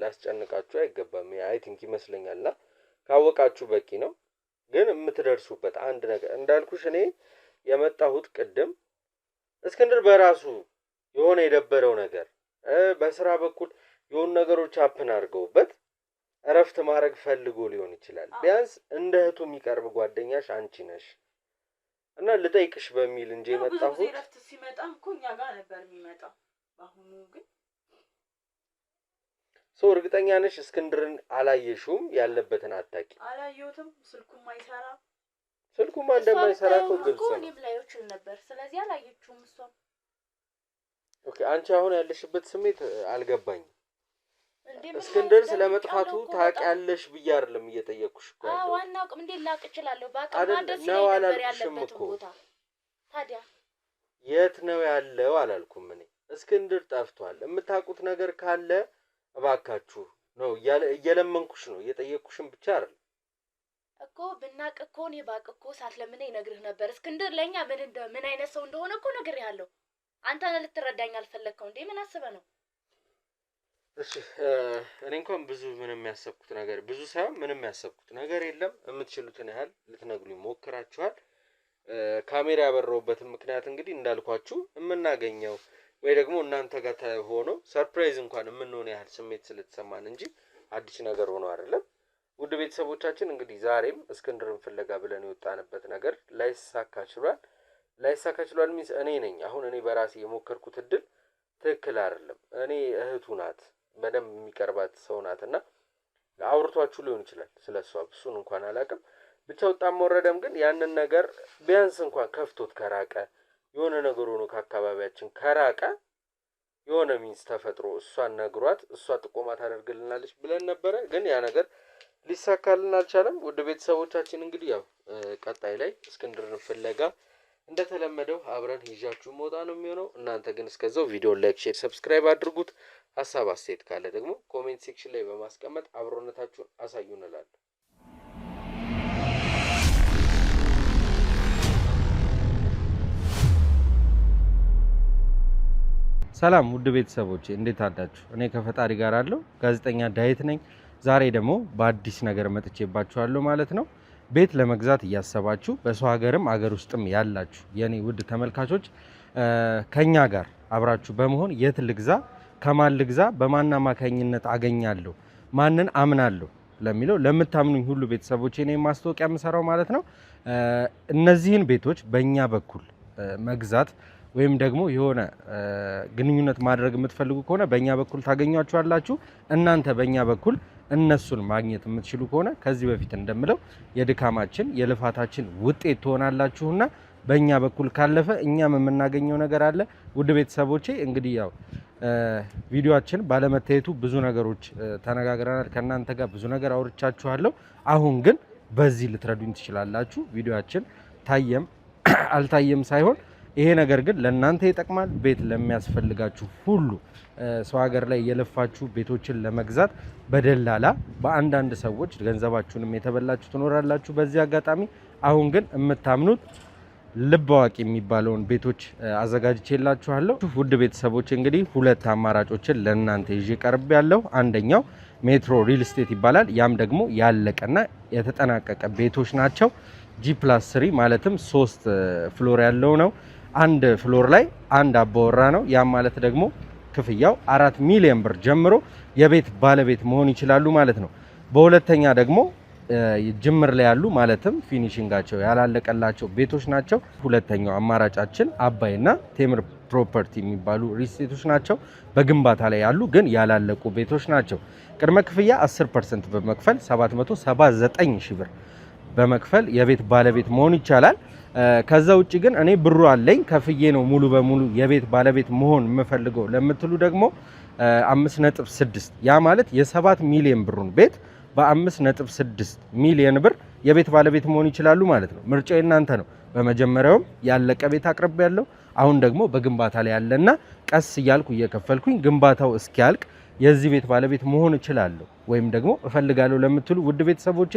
ላስጨንቃችሁ አይገባም። አይ ቲንክ ይመስለኛልና ካወቃችሁ በቂ ነው። ግን የምትደርሱበት አንድ ነገር እንዳልኩሽ እኔ የመጣሁት ቅድም እስክንድር በራሱ የሆነ የደበረው ነገር በስራ በኩል የሆኑ ነገሮች አፕን አድርገውበት እረፍት ማድረግ ፈልጎ ሊሆን ይችላል። ቢያንስ እንደ እህቱ የሚቀርብ ጓደኛሽ አንቺ ነሽ እና ልጠይቅሽ በሚል እንጂ የመጣሁት
ብዙ እረፍት ሲመጣ እኮ እኛ ጋር ነበር የሚመጣው። አሁን ግን
እርግጠኛ ነሽ እስክንድርን አላየሽውም? ያለበትን አታቂ?
አላየሁትም። ስልኩም አይሰራ።
ስልኩማ እንደማይሰራ እኮ ግልጽ ነው።
እኔም ላይዎችን ነበር። ስለዚህ አላየችውም እሷም።
ኦኬ አንቺ አሁን ያለሽበት ስሜት አልገባኝም። እስክንድር ስለመጥፋቱ ታውቂያለሽ ብዬ አይደለም እየጠየቅኩሽ እኮ ያለው።
አዎ አናውቅም። እንዴት ላውቅ እችላለሁ? በአቅም ድረስ ነበር ያለበት ቦታ። ታዲያ
የት ነው ያለው አላልኩም እኔ። እስክንድር ጠፍቷል። የምታውቁት ነገር ካለ እባካችሁ ነው እየለመንኩሽ ነው፣ እየጠየቅኩሽም ብቻ አይደል
እኮ። ብናቅ እኮ እኔ ባቅ እኮ ሳትለምነኝ ነግርህ ነበር። እስክንድር ለኛ ምን አይነት ሰው እንደሆነ እኮ ነግሬሃለሁ። አንተ ነህ ልትረዳኝ አልፈለግከው እንዴ? ምን አስበህ ነው?
እሺ እኔ እንኳን ምንም ያሰብኩት ነገር ብዙ ሳይሆን ምንም ያሰብኩት ነገር የለም። የምትችሉትን ያህል ልትነግሩኝ ሞክራችኋል። ካሜራ ያበራሁበትን ምክንያት እንግዲህ እንዳልኳችሁ የምናገኘው ወይ ደግሞ እናንተ ጋር ሆኖ ሰርፕራይዝ እንኳን የምንሆነ ያህል ስሜት ስለተሰማን እንጂ አዲስ ነገር ሆኖ አይደለም። ውድ ቤተሰቦቻችን እንግዲህ ዛሬም እስክንድርን ፍለጋ ብለን የወጣንበት ነገር ላይሳካ ችሏል ሚንስ እኔ ነኝ አሁን እኔ በራሴ የሞከርኩት እድል ትክክል አይደለም። እኔ እህቱ ናት፣ በደንብ የሚቀርባት ሰው ናትና አውርቷችሁ ሊሆን ይችላል ስለሷ፣ እሱን እንኳን አላውቅም። ብቻ ወጣም ወረደም ግን ያንን ነገር ቢያንስ እንኳን ከፍቶት ከራቀ የሆነ ነገር ሆኖ ከአካባቢያችን ከራቀ የሆነ ሚንስ ተፈጥሮ እሷን ነግሯት እሷ ጥቆማ ታደርግልናለች ብለን ነበረ። ግን ያ ነገር ሊሳካልን አልቻለም። ውድ ቤተሰቦቻችን እንግዲህ ያው ቀጣይ ላይ እስክንድርን ፍለጋ እንደተለመደው አብረን ይዣችሁ መውጣ ነው የሚሆነው። እናንተ ግን እስከዛው ቪዲዮ ላይክ፣ ሼር፣ ሰብስክራይብ አድርጉት። ሀሳብ አስተያየት ካለ ደግሞ ኮሜንት ሴክሽን ላይ በማስቀመጥ አብሮነታችሁን አሳዩን እላለሁ። ሰላም ውድ ቤተሰቦቼ እንዴት አዳችሁ? እኔ ከፈጣሪ ጋር አለው ጋዜጠኛ ዳዊት ነኝ። ዛሬ ደግሞ በአዲስ ነገር መጥቼባችኋለሁ ማለት ነው። ቤት ለመግዛት እያሰባችሁ በሰው ሀገርም አገር ውስጥም ያላችሁ የኔ ውድ ተመልካቾች ከኛ ጋር አብራችሁ በመሆን የት ልግዛ፣ ከማን ልግዛ፣ በማን አማካኝነት አገኛለሁ፣ ማንን አምናለሁ ለሚለው ለምታምኑኝ ሁሉ ቤተሰቦቼ እኔ ማስታወቂያ የምሰራው ማለት ነው። እነዚህን ቤቶች በእኛ በኩል መግዛት ወይም ደግሞ የሆነ ግንኙነት ማድረግ የምትፈልጉ ከሆነ በእኛ በኩል ታገኟቸዋላችሁ። እናንተ በእኛ በኩል እነሱን ማግኘት የምትችሉ ከሆነ ከዚህ በፊት እንደምለው የድካማችን የልፋታችን ውጤት ትሆናላችሁና በእኛ በኩል ካለፈ እኛም የምናገኘው ነገር አለ። ውድ ቤተሰቦቼ እንግዲህ ያው ቪዲዮአችን ባለመታየቱ ብዙ ነገሮች ተነጋግረናል። ከእናንተ ጋር ብዙ ነገር አውርቻችኋለሁ። አሁን ግን በዚህ ልትረዱኝ ትችላላችሁ። ቪዲዮአችን ታየም አልታየም ሳይሆን ይሄ ነገር ግን ለእናንተ ይጠቅማል። ቤት ለሚያስፈልጋችሁ ሁሉ ሰው ሀገር ላይ የለፋችሁ ቤቶችን ለመግዛት በደላላ በአንዳንድ ሰዎች ገንዘባችሁንም የተበላችሁ ትኖራላችሁ። በዚህ አጋጣሚ አሁን ግን የምታምኑት ልብ አዋቂ የሚባለውን ቤቶች አዘጋጅቼላችኋለሁ። ውድ ቤተሰቦች እንግዲህ ሁለት አማራጮችን ለእናንተ ይዤ ቀርብ ያለው አንደኛው ሜትሮ ሪል ስቴት ይባላል። ያም ደግሞ ያለቀና የተጠናቀቀ ቤቶች ናቸው። G+3 ማለትም 3 ፍሎር ያለው ነው። አንድ ፍሎር ላይ አንድ አባወራ ነው። ያም ማለት ደግሞ ክፍያው 4 ሚሊዮን ብር ጀምሮ የቤት ባለቤት መሆን ይችላሉ ማለት ነው። በሁለተኛ ደግሞ ጅምር ላይ ያሉ ማለትም ፊኒሺንጋቸው ያላለቀላቸው ቤቶች ናቸው። ሁለተኛው አማራጫችን አባይና ቴምር ፕሮፐርቲ የሚባሉ ሪስቴቶች ናቸው። በግንባታ ላይ ያሉ ግን ያላለቁ ቤቶች ናቸው። ቅድመ ክፍያ 10% በመክፈል 779 ሺህ ብር በመክፈል የቤት ባለቤት መሆን ይቻላል። ከዛ ውጪ ግን እኔ ብሩ አለኝ ከፍዬ ነው ሙሉ በሙሉ የቤት ባለቤት መሆን የምፈልገው ለምትሉ ደግሞ 5.6 ያ ማለት የ7 ሚሊዮን ብሩን ቤት በ5.6 ሚሊዮን ብር የቤት ባለቤት መሆን ይችላሉ ማለት ነው። ምርጫው እናንተ ነው። በመጀመሪያውም ያለቀ ቤት አቅርቤ ያለው አሁን ደግሞ በግንባታ ላይ ያለና ቀስ እያልኩ እየከፈልኩኝ ግንባታው እስኪያልቅ የዚህ ቤት ባለቤት መሆን እችላለሁ ወይም ደግሞ እፈልጋለሁ ለምትሉ ውድ ቤተሰቦቼ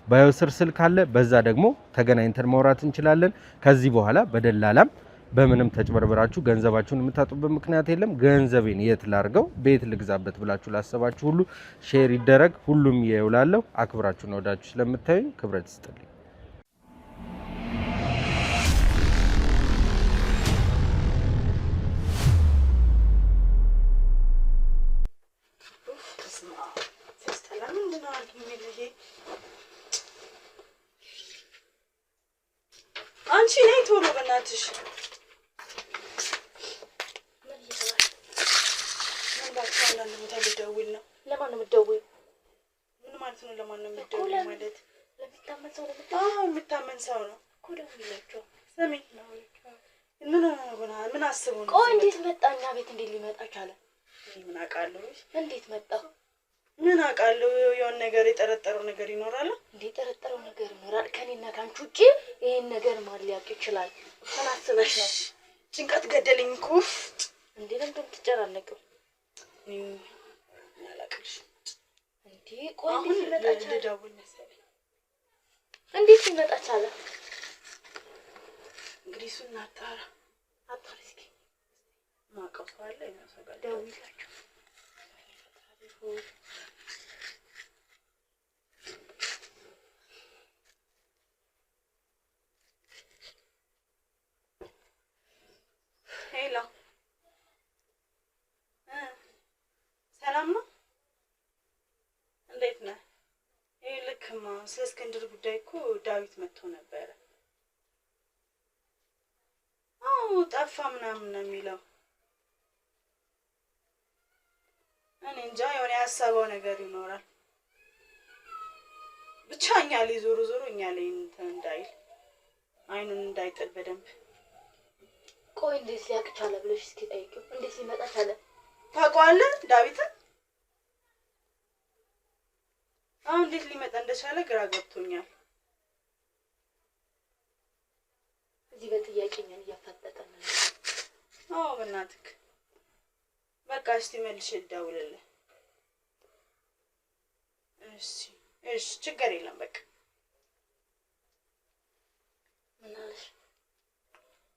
ባዮ ስር ስልክ አለ። በዛ ደግሞ ተገናኝተን ማውራት እንችላለን። ከዚህ በኋላ በደላላም በምንም ተጭበርብራችሁ ገንዘባችሁን የምታጡበት ምክንያት የለም። ገንዘቤን የት ላርገው ቤት ልግዛበት ብላችሁ ላሰባችሁ ሁሉ ሼር ይደረግ። ሁሉም ይውላለሁ። አክብራችሁና ወዳችሁ ስለምታዩኝ ክብረት ይስጥልኝ።
አንቺ ነይ ቶሎ በእናትሽ። አንዳንድ ቦታ ልደውል ነው።
ለማን ነው የምትደውይው?
ምን ማለት ነው? ለማን ነው የምትደውይው ማለት?
ለሚታመን ሰው ነው።
የምታመን ሰው ነው
እኮ ደውይላቸው።
ስሚ ምን ሆነ? ምን አስቡ ነው?
ቆይ እንዴት መጣ? እኛ ቤት እንዴት ሊመጣ ቻለ?
ምን አውቃለሁ?
እንዴት መጣ?
ምን አውቃለሁ? የሆነ ነገር የጠረጠረው ነገር ይኖራል።
እንዴ የጠረጠረው ነገር ይኖራል? ከኔና ካንቺ ውጪ ይሄን ነገር ማን ሊያውቅ ይችላል? ተናስበሽ ነው።
ጭንቀት ገደለኝ እኮ።
እንዴ ለምን ትጨናነቂው?
አላውቅሽ።
እንዴ ቆይ እንዴት ሊመጣ ቻለ?
ልደውል መሰለኝ።
እንዴት ሊመጣ ቻለ?
እንግዲህ እሱን አጣራ
እስኪ
ማውቀው ሰው አለ ይመስላል።
ደውይላቸው።
ሄሎ ሰላም ነው? እንዴት ነህ? ይሄ ልክማ ስለ እስክንድር ጉዳይ እኮ ዳዊት መጥቶ ነበረ። አዎ ጠፋ ምናምን ነው የሚለው። እኔ እንጃ የሆነ ያሰበው ነገር ይኖራል። ብቻ እኛ ላይ ዞሮ እኛ ላይ እንትን እንዳይል አይኑን እንዳይጥል በደንብ።
ቆይ እንዴት ሊያውቅ ቻለ ብለሽ እስኪ ጠይቂው። እንዴት ሊመጣ ቻለ?
ታውቀዋለህ ዳዊትን? አሁን እንዴት ሊመጣ እንደቻለ ግራ ገብቶኛል።
እዚህ በጥያቄ እኛን እያፋጠጠን ነው።
አዎ በእናትህ በቃ እስቲ መልሼ ልደውልልህ። እሺ ችግር የለም በቃ።
ምን አለሽ?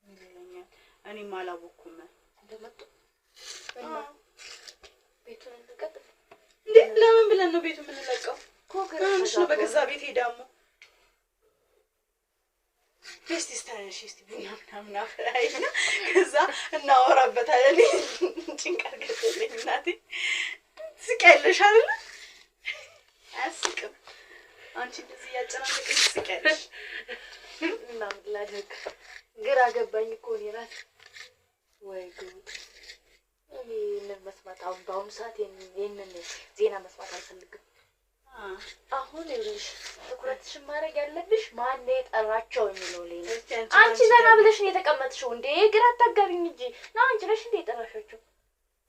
ምን ይለኛል? እኔም አላወኩም
እንደመጡ እና ቤቱን እንቀጥ
እንዴ? ለምን ብለን ነው ቤቱን የምንለቀው? ኮንሽ ነው በገዛ ቤት ሄዳሙ ፌስቲስታንሽ እስቲ ቡና ምናምን አፍራይና ከዛ እናወራበታለን። ጭንቀት ገደለኝ እናቴ። ስቀልሽ አይደል? አስቅም አንቺ እንደዚህ ያጨናነቀሽ ስቀልሽ
እና ምን ላድርግ? ግራ ገባኝ እኮ እኔ እራሴ። ወይ ጉድ! እኔ ምን መስማት አሁን በአሁኑ ሰዓት ይሄንን ዜና መስማት አልፈልግም። አሁን ይኸውልሽ ትኩረትሽን ማድረግ ያለብሽ ማን የጠራቸው የሚለው ላይ ነው። አንቺ ዘና ብለሽ ነው የተቀመጥሽው እንዴ? ግራ አታጋቢኝ እንጂ ና አንቺ ነሽ እንዴ የጠራሻቸው?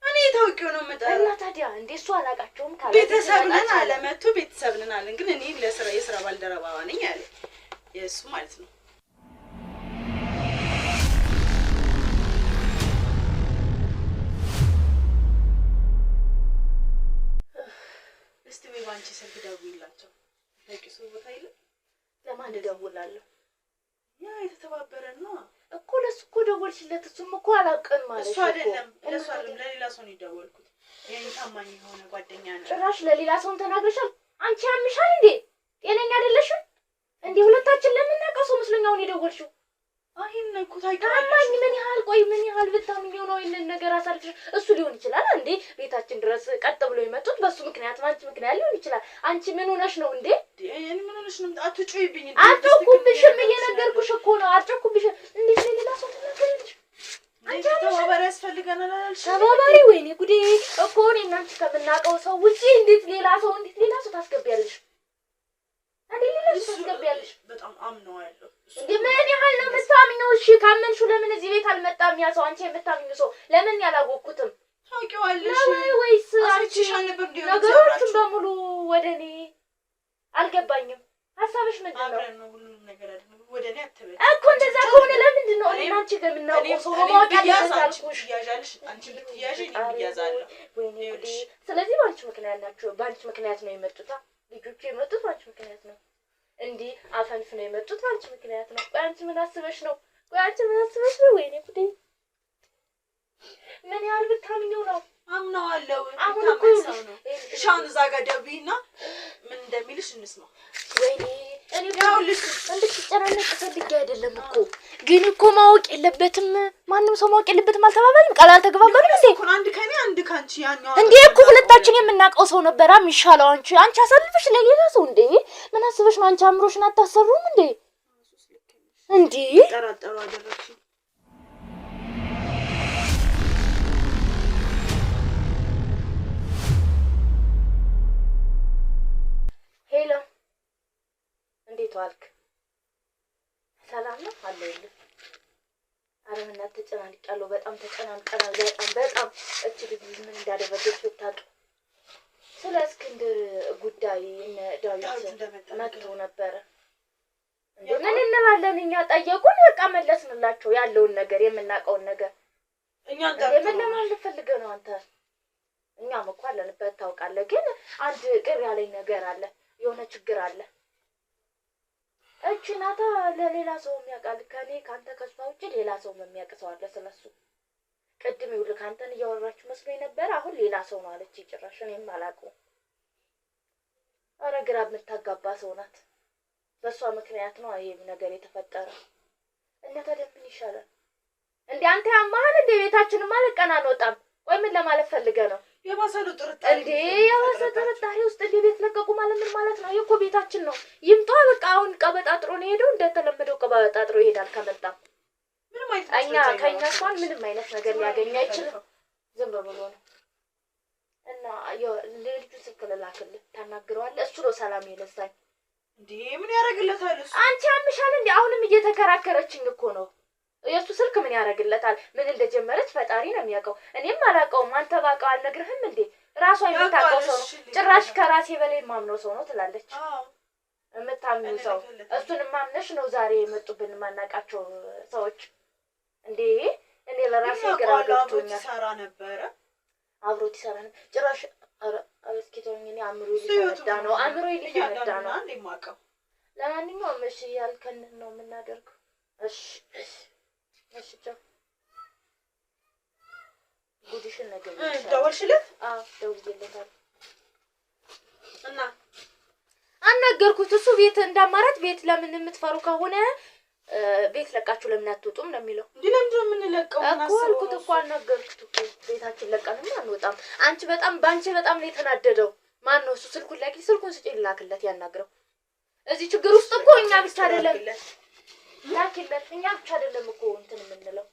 እኔ ታውቂው ነው የምጠራው።
እና ታዲያ እንዴ እሱ አላቃቸውም ካለ
ቤተሰብ ነን አለ መጥቶ ቤተሰብ ነን አለን። ግን እኔ የስራ ባልደረባዋ ነኝ አለ የእሱ ማለት ነው። እስቲ ወይ ባንቺ ስልክ ደውይላቸው። ለቂሱ ቦታ ይለ
ለማን ደውላለሁ?
ያ የተተባበረን ነው
እኮ ለሱ እኮ ደወልሽለት። እሱም እኮ አላውቅም ማለት
እሱ አይደለም ለሱ አይደለም ለሌላ ሰው ነው የደወልኩት። የኔ ታማኝ የሆነ ጓደኛ ነው።
ጭራሽ ለሌላ ሰው ተናግረሻል? አንቺ ያምሻል እንዴ? ጤነኛ አይደለሽም እንዴ? ሁለታችን ለምናውቀው ሰው መስሎኛው የደወልሽው።
አይን እኮ ታውቂዋለሽ።
ታማኝ ምን ያህል ቆይ ምን ያህል ብታምኚው ነው ይሄንን ነገር አሳልፈሽ? እሱ ሊሆን ይችላል እንዴ ቤታችን ድረስ ቀጥ ብሎ የመጡት በሱ ምክንያት አንቺ ምክንያት ሊሆን ይችላል። አንቺ ምን ሆነሽ ነው እንዴ?
እኔ ምን ሆነሽ ነው? አትጩይብኝ እንዴ?
አትጮኩብሽም፣ እየነገርኩሽ እኮ ነው። አትጮኩብሽም። እንዴት ሌላ ሰው ትናገሪያለሽ? አንቺ
ተባባሪ ያስፈልገናል አላልሽ?
ተባባሪ ወይኔ ጉዴ እኮ እኔ እና አንቺ ከምናውቀው ሰው ውጪ እንዴት ሌላ ሰው ታስገቢያለሽ? እንዴ ሌላ ሰው ታስገቢያለሽ?
በጣም አምነዋለሁ።
ምን ያህል ነው የምታምኚው? እሺ ካመንሽው ለምን እዚህ ቤት አልመጣም? ያ ሰው አንቺ የምታምኚው ሰው ለምን ያላወቅኩትም?
ታውቂዋለሽ
ወይስ
አንቺ
ነገሮችን በሙሉ ወደኔ አልገባኝም። ሀሳብሽ ምንድን ነው?
አብረን ነው ሁሉንም ነገር አይደለም ወደኔ አትበይ
እኮ። እንደዛ ከሆነ ለምንድን ነው እኔ አንቺ ከምናውቀው ሰው ማወቅ ያለብሽ?
ያዣልሽ አንቺ ብትያዢ እኔ ያዛለሁ።
ወይኔ ጉዴ! ስለዚህ ባንቺ ምክንያት ናቸው። ባንቺ ምክንያት ነው የመጡት። ልጆቹ የመጡት ባንቺ ምክንያት ነው። እንዲህ አፈንፍ ነው የመጡት ባንቺ ምክንያት ነው። ቆይ አንቺ ምን አስበሽ ነው? ወይኔ ጉዴ! ምን ያህል ብታምኚው ነው?
አምነዋለሁ።
አሁን እኮ
ነው ሻን እዛ ጋር ደውይና ምን እንደሚልሽ እንስማ።
ወይኔ እኔ ያውልሽ እንድትጨናነቅ ፈልጌ አይደለም እኮ ግን እኮ ማወቅ የለበትም ማንም ሰው ማወቅ የለበትም። አልተባባልንም? ቃል አልተገባባንም እንዴ?
እኮ አንድ ከኔ አንድ ካንቺ ያኛው
እንዴ እኮ ሁለታችን የምናውቀው ሰው ነበር የሚሻለው። አንቺ አሳልፈሽ ለሌላ ሰው እንዴ? ምን አስበሽ ነው? አንቺ አምሮሽን አታሰሩም እንዴ? እንዴ
ጠራጠሩ አደረግሽ።
ሄሎ እንዴት ዋልክ? ሰላም ነው አለሁልህ። ኧረ በእናትህ ተጨናንቄያለሁ። በጣም ተጨናንቀናል። በጣም እቺ ልጅ ምን እንዳደረገች ብታውቅ። ስለ እስክንድር ጉዳይ እነ ዳዊት መጥተው ነበረ። ምን እንላለን እኛ? ጠየቁን፣ በቃ መለስንላቸው ያለውን ነገር የምናውቀውን ነገር። ምን ለማለት ፈልገህ ነው አንተ? እኛም እኮ አለንበት ታውቃለህ። ግን አንድ ቅር ያለኝ ነገር አለ፣ የሆነ ችግር አለ። እቺ ናታ ለሌላ ሰው የሚያውቃል። ከኔ ካንተ ከሷ ውጪ ሌላ ሰው የሚያውቅ ሰው አለ ስለሱ። ቅድም ይኸውልህ ካንተን እያወራችሁ መስሎኝ ነበር። አሁን ሌላ ሰው ነው አለች። ጭራሽ እኔም አላውቀውም። ኧረ ግራ የምታጋባ ሰው ናት። በሷ ምክንያት ነው ይሄ ነገር የተፈጠረው። እና ታዲያ ምን ይሻላል እንዴ? አንተ ያማሃል እንዴ? ቤታችንን ማለት ቀን አንወጣም ወይ? ምን ለማለት ፈልገህ ነው?
የባሰሉ ጥርጣሬ
እንዴ የባሰ ጥርጣሬ ውስጥ እንዴ ቤት ለቀቁ ማለት ምን ማለት ነው? እኮ ቤታችን ነው። ይምጣ በቃ። አሁን ቀበጣጥሮ ነው ሄደው እንደተለመደው ቀበጣጥሮ ይሄዳል። ከመጣ
ምንም አይነት
ከኛ እንኳን ምንም አይነት ነገር ሊያገኝ አይችልም። ዝም ብሎ ነው። እና ለልጁ ስልክ ልላክልህ፣ ታናግረዋለህ። እሱ ነው ሰላም የለሳኝ።
እንዴ ምን ያደርግለታል እሱ?
አንቺ አምሻል እንዴ? አሁንም እየተከራከረችኝ እኮ ነው። የሱ ስልክ ምን ያደርግለታል? ምን እንደጀመረች ፈጣሪ ነው የሚያውቀው። እኔም አላውቀውም። አንተ ባውቀው አልነግርህም እንዴ? ራሷ የምታውቀው ሰው ነው። ጭራሽ ከራሴ በላይ የማምነው ሰው ነው ትላለች። የምታምነው ሰው እሱን ማምነሽ ነው ዛሬ የመጡብን ማናቃቸው ሰዎች እንዴ? እኔ ለራሴ ግራ ገብቶኛል።
ሰራ ነበረ
አብሮት ይሰራ ነበር ጭራሽ። አረስኪቶኝ እኔ አምሮ ሊፈነዳ ነው። ለማንኛውም እሺ ያልከን ነው የምናደርገው። እሺ ቻው። ጉዲሽን ነገር
ደወልሽለት?
አዎ ደውዬለታለሁ።
እና
አናገርኩት። እሱ ቤት እንዳማራት ቤት ለምን የምትፈሩ ከሆነ ቤት ለቃችሁ ለምን አትወጡም ነው የሚለው።
እንዴ ለምንድን ነው የምንለቀው?
አልኩት እኮ አናገርኩት እኮ ቤታችን ለቀንም አንወጣም። አንቺ ባንቺ በጣም ነው የተናደደው። ማን ነው እሱ? ስልኩን ስጪ ልላክለት ያናግረው። እዚህ ችግር ውስጥ እኮ እኛ ብቻ አይደለም ላኪለት። እኛ ብቻ አይደለም እኮ እንትን የምንለው።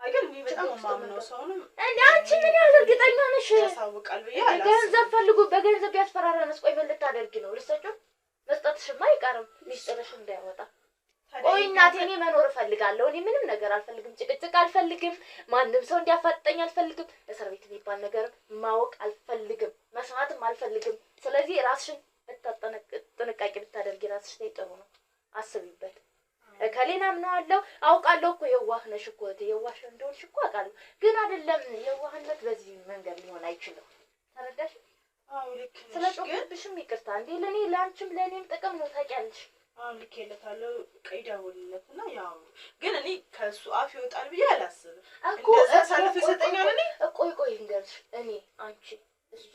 አይገል እኔ በጣም ማምነው ሰውንም
እንዴ አንቺ ምን ያህል እርግጠኛ ነሽ?
ያሳውቃል ብዬ አላስብም።
ገንዘብ ፈልጉ በገንዘብ ያስፈራራነስ። ቆይ ምን ልታደርጊ ነው? ልትሰጪው መስጠትሽማ አይቀርም ሚስጥርሽ እንዳይወጣ። ቆይ እናቴ እኔ መኖር እፈልጋለሁ። እኔ ምንም ነገር አልፈልግም። ጭቅጭቅ አልፈልግም። ማንም ሰው እንዲያፋጠኝ አልፈልግም። እስር ቤት የሚባል ነገር ማወቅ አልፈልግም። መስማትም አልፈልግም። ስለዚህ ራስሽን ጥንቃቄ ብታደርጊ ራስሽ ላይ ጥሩ ነው። አስቢበት። ከሌላ ምናለው አውቃለሁ እኮ የዋህ ነሽ እኮ የዋህ እንደሆንሽ እኮ አውቃለሁ። ግን አይደለም የዋህነት በዚህ መንገድ ሊሆን አይችልም። ተረዳሽ?
አዎ ልክ ነሽ።
ስለጮህብሽም ይቅርታ። እንዴ ለኔ ለአንቺም ለኔም ጥቅም ነው ታውቂያለሽ።
አሁን ልኬለታለሁ። ቀይ ደውልለትና ያው ግን እኔ ከሱ አፍ ይወጣል ብዬ አላስብም። እንደዛ ሳልፍ ይሰጠኛል። እኔ
ቆይ እንገርሽ እኔ አንቺ እሱ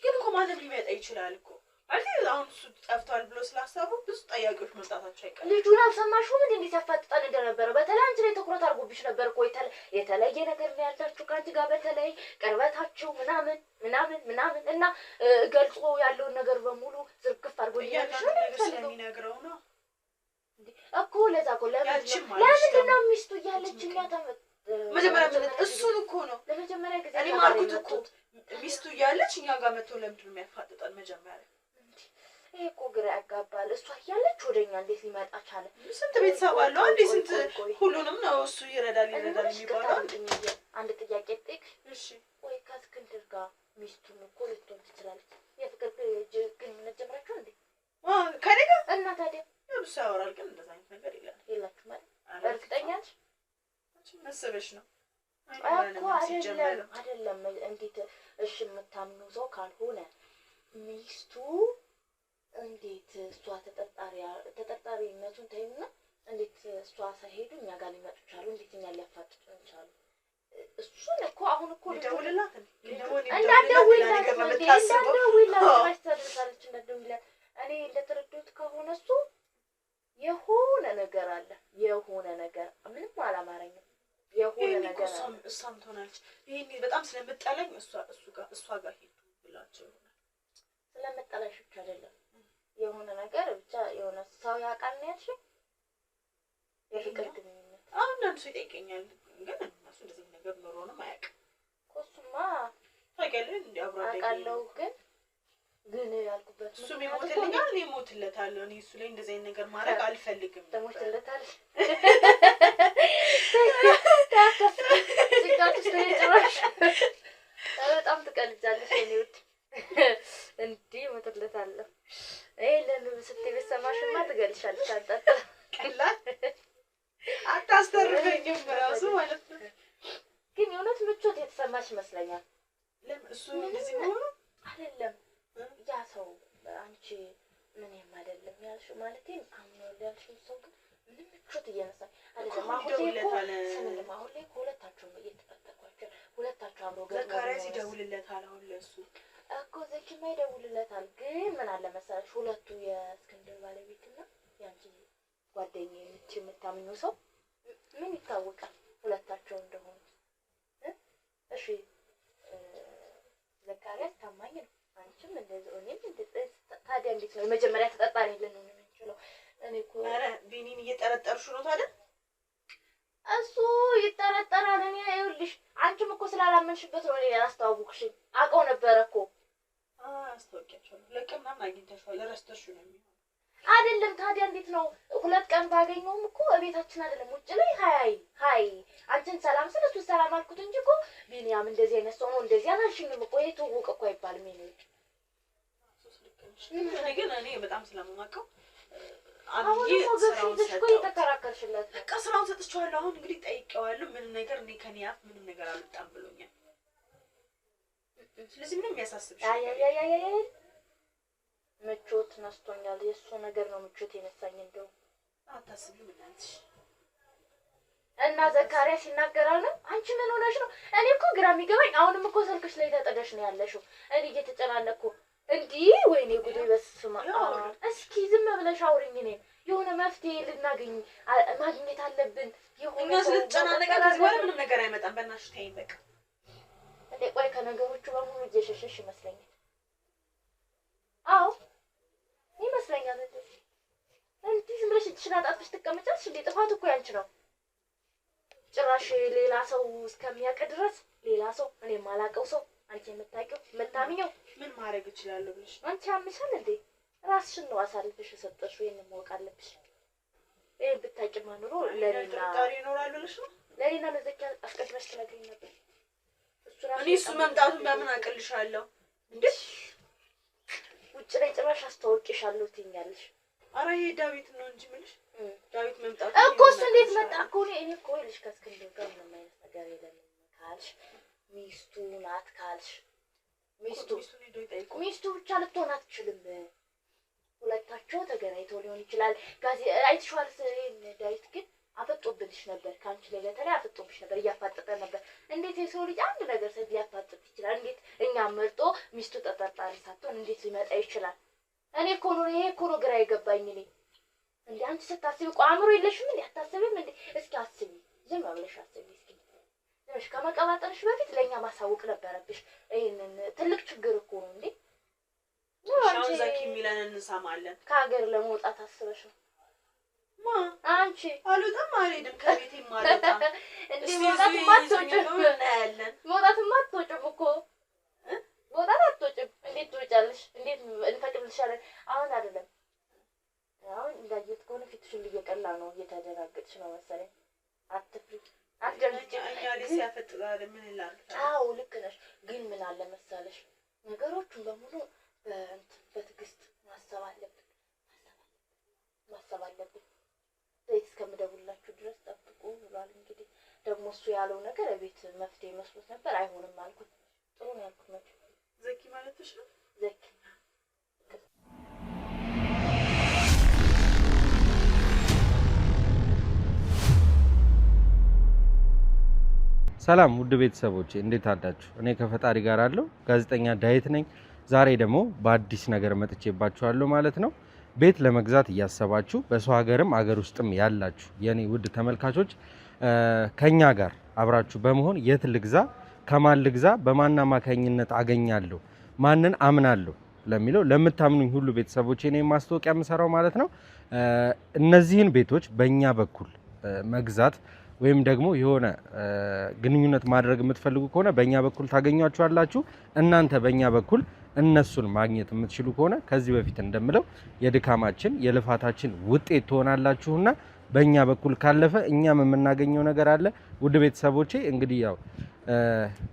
ግን እኮ ማንም ሊመጣ ይችላል እኮ አይደል? አሁን እሱ ጠፍቷል ብሎ ስላሰቡ ብዙ ጠያቂዎች መምጣታቸው አይቀርም።
ልጁን አልሰማሽውም እንዴ ሲያፋጥጣን እንደነበረ? በተለይ አንቺ ላይ ትኩረት አድርጎብሽ ነበር እኮ የተለየ ነገር ነው ያላችሁ ከአንቺ ጋር በተለይ ቅርበታችሁ ምናምን እና ገልጾ ያለውን ነገር በሙሉ ዝርግፍ አድርጎ
ስለሚነግረው ነው
እኮ። ለዛ እኮ ለምንድን ነው ሚስቱ እያለች
መጀመሪያ እሱን እኮ ነው
ለመጀመሪያ ጊዜ
እኔ ማልኩት እኮ ሚስቱ እያለች እኛ ጋር መጥቶ ለምንድን ነው የሚያፋጥጣን? መጀመሪያ
ይሄ እኮ ግራ ያጋባል። እሷ እያለች ወደኛ እንዴት ሊመጣ ቻለ?
ስንት ቤተሰብ አለው አንዴ ስንት ሁሉንም ነው እሱ ይረዳል የሚባለው።
አንድ ጥያቄ ልጠይቅሽ?
እሺ
ወይ ከእስክንድር ጋር ሚስቱን እኮ ልትሆን ትችላለች። የፍቅር ግንኙነት ጀምራችሁ እንዴ?
ከኔ ጋር
እና ታዲያ
ብዙ ያወራል፣ ግን እንደዛ አይነት ነገር
የላችሁ ማለት እርግጠኛ ነሽ?
መስበሽ ነው
እኮ አይደለም። እንዴት እሺ የምታምኑ ሰው ካልሆነ ሚስቱ እንዴት እሷ ተጠርጣሪነቱን ተይና እንዴት እሷ ሳይሄዱ እኛ ጋር ሊመጡ ቻሉ? እንዴት እኛ ሊያፋጥጡን ቻሉ? እሱን እኮ አሁን እኮ
ደውልላት
እኔ እንደተረዳሁት ከሆነ እሱ የሆነ ነገር አለ። የሆነ ነገር ምንም አላማረኝም። የሆነ ነገር
እሷም ትሆናለች። ይሄን በጣም ስለምጠላኝ እሷ ጋር ሄዱ ብላቸው ይሆናል።
ስለምጠላሽ ብቻ አይደለም የሆነ ነገር ብቻ የሆነ ሰው ያውቃል ነው ያልሽኝ። የፍቅር ግንኙነት
አሁን አንዱ ሰው ይጠይቀኛል፣ ግን እነሱ እንደዚህ ነገር ኖሮንም አያውቅም።
እሱማ
ታውቂያለሽ እንዴ አብሮ
አውቃለሁ፣ ግን ያልኩበት
እሱ ይሞትልኛል፣ እኔ እሞትለታለሁ። እኔ እሱ ላይ እንደዚህ አይነት ነገር ማድረግ አልፈልግም።
ተሞትለታል በጣም ትቀልጃለሽ የኔ ውድ። እንዲህ እሞትለታለሁ። ለምን ስትይ በሰማሽማ ትገልሻለሽ። አንጣጣ
ቀላል አታስተርፈኝም በራሱ ማለት ነው።
ግን የእውነት ምቾት የተሰማሽ ይመስለኛል።
ለምን እሱ እንደዚህ ሆኖ
አይደለም ያ ሰው አንቺ ምንም አይደለም ያልሽው ማለት አምኖ ያልሽው ሰው ግን ምንም ምቾት እየነሳኝ አይደለም። አሁን ላይ ሁለታቸውም እየተፈተኳቸው ሁለታቸው አብሮ
ዘካሪያስ ይደውልለታል። አሁን ለሱ
እኮ ዘኪማ ይደውልለታል። ግን ምን አለ መሰለሽ ሁለቱ የእስክንድር ባለቤትና ያንቺ ጓደኛዬ የምታምኚው ሰው ምን ይታወቃል ሁለታቸው እንደሆኑ። እሺ ዘካሪያስ ታማኝ ነው፣ አንቺም እንደዚህ እኔም ታዲያ እንዴት ነው የመጀመሪያ ተጠርጣሪ ልንሆን የምንችለው? እኔ እኮ
ኧረ ቢኒን እየጠረጠርሽ ነው ታዲያ?
እሱ ይጠረጠራል። እኔ ይኸውልሽ አንቺም እኮ ስላላመንሽበት ነው እኔ ያላስተዋወቅሽኝ። አውቀው ነበረ እኮ
አስታውቂያቸዋለሁ። ለቀን ምናምን አግኝተሽዋል፣ ረስተሽው ነው የሚሆነው
አይደለም? ታዲያ እንዴት ነው ሁለት ቀን ባገኘውም እኮ እቤታችን አይደለም ውጭ ላይ ሃይ አንቺን ሰላም ስል እሱ ሰላም አልኩት እንጂ እኮ ቢኒያም እንደዚህ አይነት ሰው ነው እንደዚህ አላልሽኝም እኮ። የተወቀ እኮ አይባልም።
ግን እኔ በጣም ስለማውቀው
አሁን ወገሽሽ እኮ እየተከራከርሽለት ነው።
በቃ ስራውን ሰጥቼዋለሁ። አሁን እንግዲህ ጠይቄዋለሁ። ምንም ነገር እኔ ከኔ አፍ ምንም ነገር አልወጣም ብሎኛል። ስለዚህ ምንም የሚያሳስብሽ
ምቾት ነስቶኛል። የእሱ ነገር ነው ምቾት የነሳኝ። እንደው
አታስቢም እናትሽ
እና ዘካሪያስ ይናገራል ነው። አንቺ ምን ሆነሽ ነው? እኔ እኮ ግራ የሚገባኝ አሁንም እኮ ስልክሽ ላይ ተጠደሽ ነው ያለሽው። እኔ እየተጨናነኩ እንዲህ ወይኔ ጉዴ በስማ። እስኪ ዝም ብለሽ አውሪኝ። እኔም የሆነ መፍትሄ ልናገኝ ማግኘት አለብን።
እኛ ስለተጨናነቀ ከዚህ በኋላ ምንም ነገር አይመጣም። በእናትሽ ተይኝ በቃ።
እንዴ ቆይ ከነገሮቹ በሙሉ እየሸሸሽ ይመስለኛል። አዎ ይመስለኛል። እንዲህ ዝም ብለሽ እጅሽን አጣጥፈሽ አርፈሽ ትቀመጫለሽ እንዴ? ጥፋቱ እኮ ያንቺ ነው። ጭራሽ ሌላ ሰው እስከሚያውቅ ድረስ ሌላ ሰው እኔ የማላውቀው ሰው አንቺ የምታውቂው የምታምኚው
ምን ማድረግ እችላለሁ ብለሽ
አንቺ አምሻል እንዴ? ራስሽን ነው አሳልፈሽ የሰጠሽው። ይሄን ማወቅ አለብሽ። ይሄ ብታውቂማ ኑሮ ለኔና
ጣሪ ይኖራል ብለሽ ነው
ለኔና ለዘኪያ አስቀድመሽ ትነግሪኝ ነበር።
እኔ እሱ መምጣቱን በምን አቅልሻለሁ እንዴ?
ውጭ ላይ ጭራሽ አስተዋውቅሻለሁ ትይኛለሽ።
አረ ይሄ ዳዊት ነው እንጂ ምንሽ ዳዊት መምጣቱ
እኮ እሱ እንዴት መጣ እኮ እኔ እኮ ልጅ ከስክንድር ጋር ምንም አይነት ነገር የለም ካልሽ ሚስቱ ናት ካልሽ ሚስቱ ብቻ ልትሆን አትችልም። ሁለታቸው ተገናኝተው ሊሆን ይችላል። ጋዜ አይተሽዋል። ዳዊት ግን አፈጦብልሽ ነበር። ካንቺ ላይ በተለይ አፈጦብሽ ነበር፣ እያፋጠጠ ነበር። እንዴት የሰው ልጅ አንድ ነገር ሰው ሊያፋጥጥ ይችላል? እንዴት እኛም መርጦ ሚስቱ ተጠርጣሪ ሳትሆን እንዴት ሊመጣ ይችላል? እኔ እኮ ነው ይሄ እኮ ነው ግራ የገባኝ። እኔ እንዴ አንቺ ስታስቢ እኮ አእምሮ የለሽም እንዴ? አታስቢም እንዴ? እስኪ አስቢ፣ ዝም ብለሽ አስቢ እስኪ። ትንሽ ከመቀባጠርሽ በፊት ለኛ ማሳወቅ ነበረብሽ። ይሄንን ትልቅ ችግር እኮ ነው እንዴ።
ሻውን ዘኪ ሚለን እንሰማለን።
ከሀገር ለመውጣት አስበሽ ነው? አንቺ
አልወጣም አልሄድም ከቤቴ ማለት
እንዴ መውጣት ማትወጪም እኮ መውጣት አትወጪም። እንዴት ትወጫለሽ? እንዴት እንፈቅድልሻለን? አሁን አይደለም አሁን እንዳየት ከሆነ ፊትሽን እየቀላ ነው፣ እየተደናገጥሽ ነው መሰለኝ። አትፍሪ፣ አትደንግጪ።
እኛ ላይ ሲያፈጥጣል ምን ይላል?
አዎ ልክ ነሽ። ግን ምን አለ መሰለሽ ነገሮቹን በሙሉ በትዕግስት ማሰብ አለብን። ቤት እስከምደውላችሁ ድረስ ጠብቁ ብሏል። እንግዲህ ደግሞ እሱ ያለው ነገር ቤት መፍትሄ መስሎት ነበር። አይሆንም አልኩት። ጥሩ ነው ያልኩት ነው።
ዘኪ ማለትሽ ነው?
ዘኪ
ሰላም ውድ ቤተሰቦቼ እንዴት አዳችሁ? እኔ ከፈጣሪ ጋር አለው ጋዜጠኛ ዳዊት ነኝ። ዛሬ ደግሞ በአዲስ ነገር መጥቼባችኋለሁ ማለት ነው። ቤት ለመግዛት እያሰባችሁ በሰው ሀገርም አገር ውስጥም ያላችሁ የኔ ውድ ተመልካቾች ከኛ ጋር አብራችሁ በመሆን የት ልግዛ፣ ከማን ልግዛ፣ በማን አማካኝነት አገኛለሁ፣ ማንን አምናለሁ ለሚለው ለምታምኑኝ ሁሉ ቤተሰቦቼ እኔ ማስታወቂያ የምሰራው ማለት ነው። እነዚህን ቤቶች በእኛ በኩል መግዛት ወይም ደግሞ የሆነ ግንኙነት ማድረግ የምትፈልጉ ከሆነ በእኛ በኩል ታገኟቸዋላችሁ። እናንተ በእኛ በኩል እነሱን ማግኘት የምትችሉ ከሆነ ከዚህ በፊት እንደምለው የድካማችን የልፋታችን ውጤት ትሆናላችሁና በእኛ በኩል ካለፈ እኛም የምናገኘው ነገር አለ። ውድ ቤተሰቦቼ እንግዲህ ያው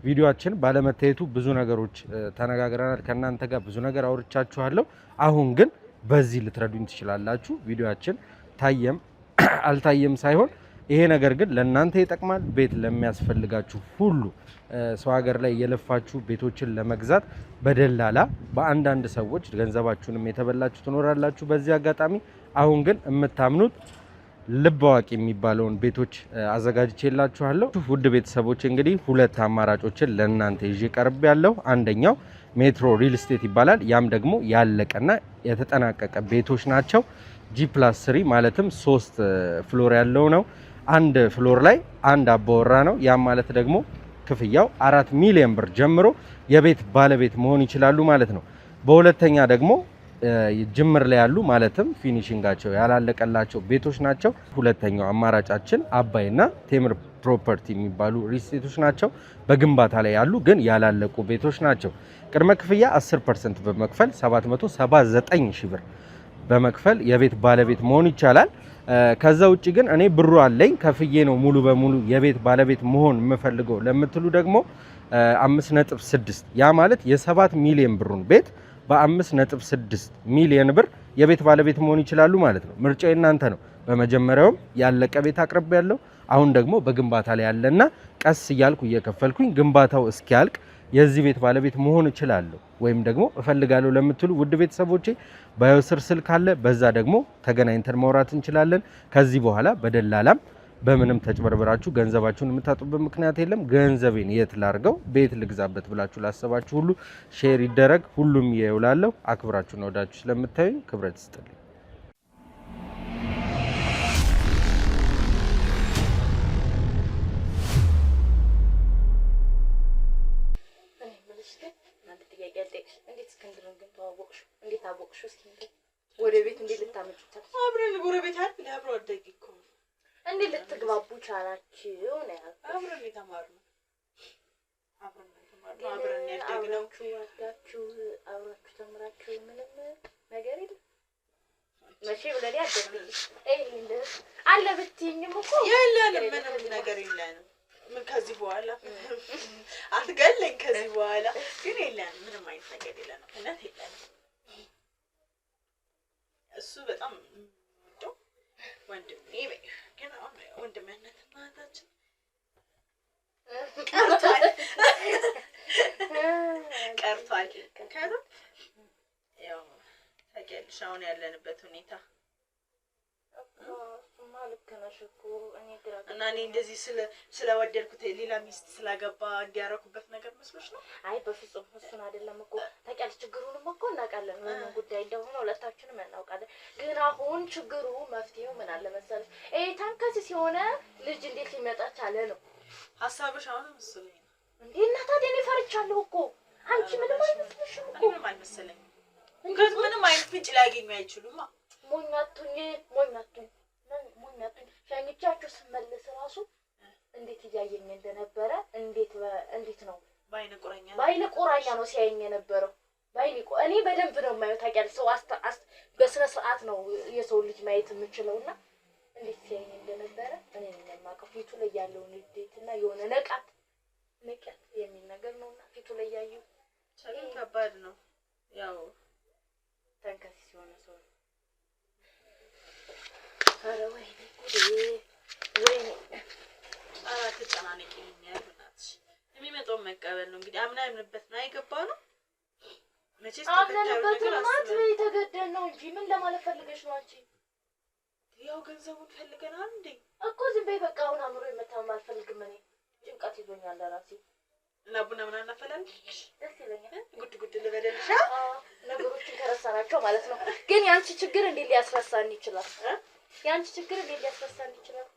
ቪዲዮአችን ባለመታየቱ ብዙ ነገሮች ተነጋግረናል። ከእናንተ ጋር ብዙ ነገር አውርቻችኋለሁ። አሁን ግን በዚህ ልትረዱኝ ትችላላችሁ። ቪዲዮአችን ታየም አልታየም ሳይሆን ይሄ ነገር ግን ለእናንተ ይጠቅማል። ቤት ለሚያስፈልጋችሁ ሁሉ ሰው ሀገር ላይ የለፋችሁ ቤቶችን ለመግዛት በደላላ በአንዳንድ ሰዎች ገንዘባችሁንም የተበላችሁ ትኖራላችሁ። በዚህ አጋጣሚ አሁን ግን የምታምኑት ልብ አዋቂ የሚባለውን ቤቶች አዘጋጅቼላችኋለሁ። ውድ ቤተሰቦች እንግዲህ ሁለት አማራጮችን ለእናንተ ይዤ ቀርብ ያለው አንደኛው ሜትሮ ሪል ስቴት ይባላል። ያም ደግሞ ያለቀና የተጠናቀቀ ቤቶች ናቸው። G+3 ማለትም 3 ፍሎር ያለው ነው። አንድ ፍሎር ላይ አንድ አባወራ ነው። ያም ማለት ደግሞ ክፍያው 4 ሚሊዮን ብር ጀምሮ የቤት ባለቤት መሆን ይችላሉ ማለት ነው። በሁለተኛ ደግሞ ጅምር ላይ ያሉ ማለትም ፊኒሺንጋቸው ያላለቀላቸው ቤቶች ናቸው። ሁለተኛው አማራጫችን አባይና ቴምር ፕሮፐርቲ የሚባሉ ሪስቴቶች ናቸው። በግንባታ ላይ ያሉ ግን ያላለቁ ቤቶች ናቸው። ቅድመ ክፍያ 10% በመክፈል 779 ሺህ ብር በመክፈል የቤት ባለቤት መሆን ይቻላል። ከዛ ውጪ ግን እኔ ብሩ አለኝ ከፍዬ ነው ሙሉ በሙሉ የቤት ባለቤት መሆን የምፈልገው ለምትሉ ደግሞ 5.6 ያ ማለት የ7 ሚሊዮን ብሩን ቤት በ5.6 ሚሊዮን ብር የቤት ባለቤት መሆን ይችላሉ ማለት ነው። ምርጫው እናንተ ነው። በመጀመሪያውም ያለቀ ቤት አቅርቤ ያለው አሁን ደግሞ በግንባታ ላይ ያለና ቀስ እያልኩ እየከፈልኩኝ ግንባታው እስኪያልቅ የዚህ ቤት ባለቤት መሆን እችላለሁ ወይም ደግሞ እፈልጋለሁ ለምትሉ ውድ ቤተሰቦቼ ባዮስር ስልክ አለ። በዛ ደግሞ ተገናኝተን ማውራት እንችላለን። ከዚህ በኋላ በደላላም በምንም ተጭበርብራችሁ ገንዘባችሁን የምታጡበት ምክንያት የለም። ገንዘቤን የት ላርገው ቤት ልግዛበት ብላችሁ ላሰባችሁ ሁሉ ሼር ይደረግ። ሁሉም ይውላለሁ። አክብራችሁና ወዳችሁ ስለምታዩኝ ክብረት ይስጥልኝ።
ወደ ቤት እንዴት ልታመጪው?
አብረን ጎረቤት አይደል? አብሮ አደግ
ቻላችሁ ነው ያልኩት።
አብረን የተማርነው አብረን ያደግነው
አብራችሁ ተምራችሁ ምንም ነገር የለም። መቼ ብለህ ያደግልኝ አለ ብትይኝም እኮ
የለንም ምንም ነገር የለንም። ምን ከዚህ በኋላ አትገለኝ። ከዚህ በኋላ ግን የለንም ምንም አይነት ነገር የለንም። እናት የለንም። እሱ በጣም ወንድሜ ግን አሁን ወንድምነት ማለታችን ቀርቷል። ከዛ ያው ታውቂያለሽ አሁን ያለንበት ሁኔታ እና እኔ እንደዚህ ስለወደድኩት ሌላ ሚስት ስላገባ እንዲያረኩበት ነገር መስሎሽ ነው?
አይ በፍጹም እሱን አይደለም እኮ ታውቂያለሽ። ችግሩንም እኮ እናውቃለን ምን ጉዳይ እንደሆነ ሁለታችንም እናውቃለን። ግን አሁን ችግሩ መፍትሄው ምን አለ መሰለሽ? ታንከሲስ የሆነ ልጅ እንዴት ሊመጣ ቻለ ነው
ሀሳብሽ። አሁንም እሱ ላይ ነው
እንዴ? እና ታዲያ እኔ ፈርቻለሁ እኮ። አንቺ ምንም አይመስልሽም እኮ?
ምንም አልመሰለኝም። እንግዲህ ምንም አይነት ፍንጭ ላያገኙ አይችሉማ።
ሞኛቱኝ ሸኝቻችሁ ስመለስ ራሱ እንዴት እያየኝ እንደነበረ እንዴት ነው ባይነ ቁራኛ ነው ሲያየኝ የነበረው። እኔ በደንብ ነው የማየው ታውቂያለሽ። ሰው በስነ ስርዓት ነው የሰው ልጅ ማየት የምችለውና እንዴት ሲያየኝ እንደነበረ እኔ ነኝ የማውቀው። ፊቱ ላይ ያለውን ንዴትና የሆነ ነቃት የሚል ነገር ነውና ፊቱ ላይ ያየው
ከባድ ነው። ያው
ተንከሲስ የሆነ ሰው ኧረ ወይኔ ወይኔ
ተጨናነቂኝ በእናትሽ። የሚመጣውን መቀበል ነው እንግዲህ። አምናንበት ነው አይገባንም። መቼስ
አምናንበት ማለት የተገደል ነው እንጂ ምን ለማለት ፈልገሽ ነው አንቺ?
ያው ገንዘቡን ፈልገናል እንዴ
እኮ ዝም በይ በቃ። አሁን አምሮ የመታመም አልፈልግም እኔ ጭንቀት ይዞኛል ለራሴ።
እና ቡና ምን አናፈላለን?
ደስ ይለኛል።
ጉድ ልበደልሻ
ነገሮችን ተረሳናቸው ማለት ነው። ግን ያንቺ ችግር እንዴት ሊያስረሳን ይችላል? ያንቺ ችግር እንዴት ሊያስረሳን ይችላል?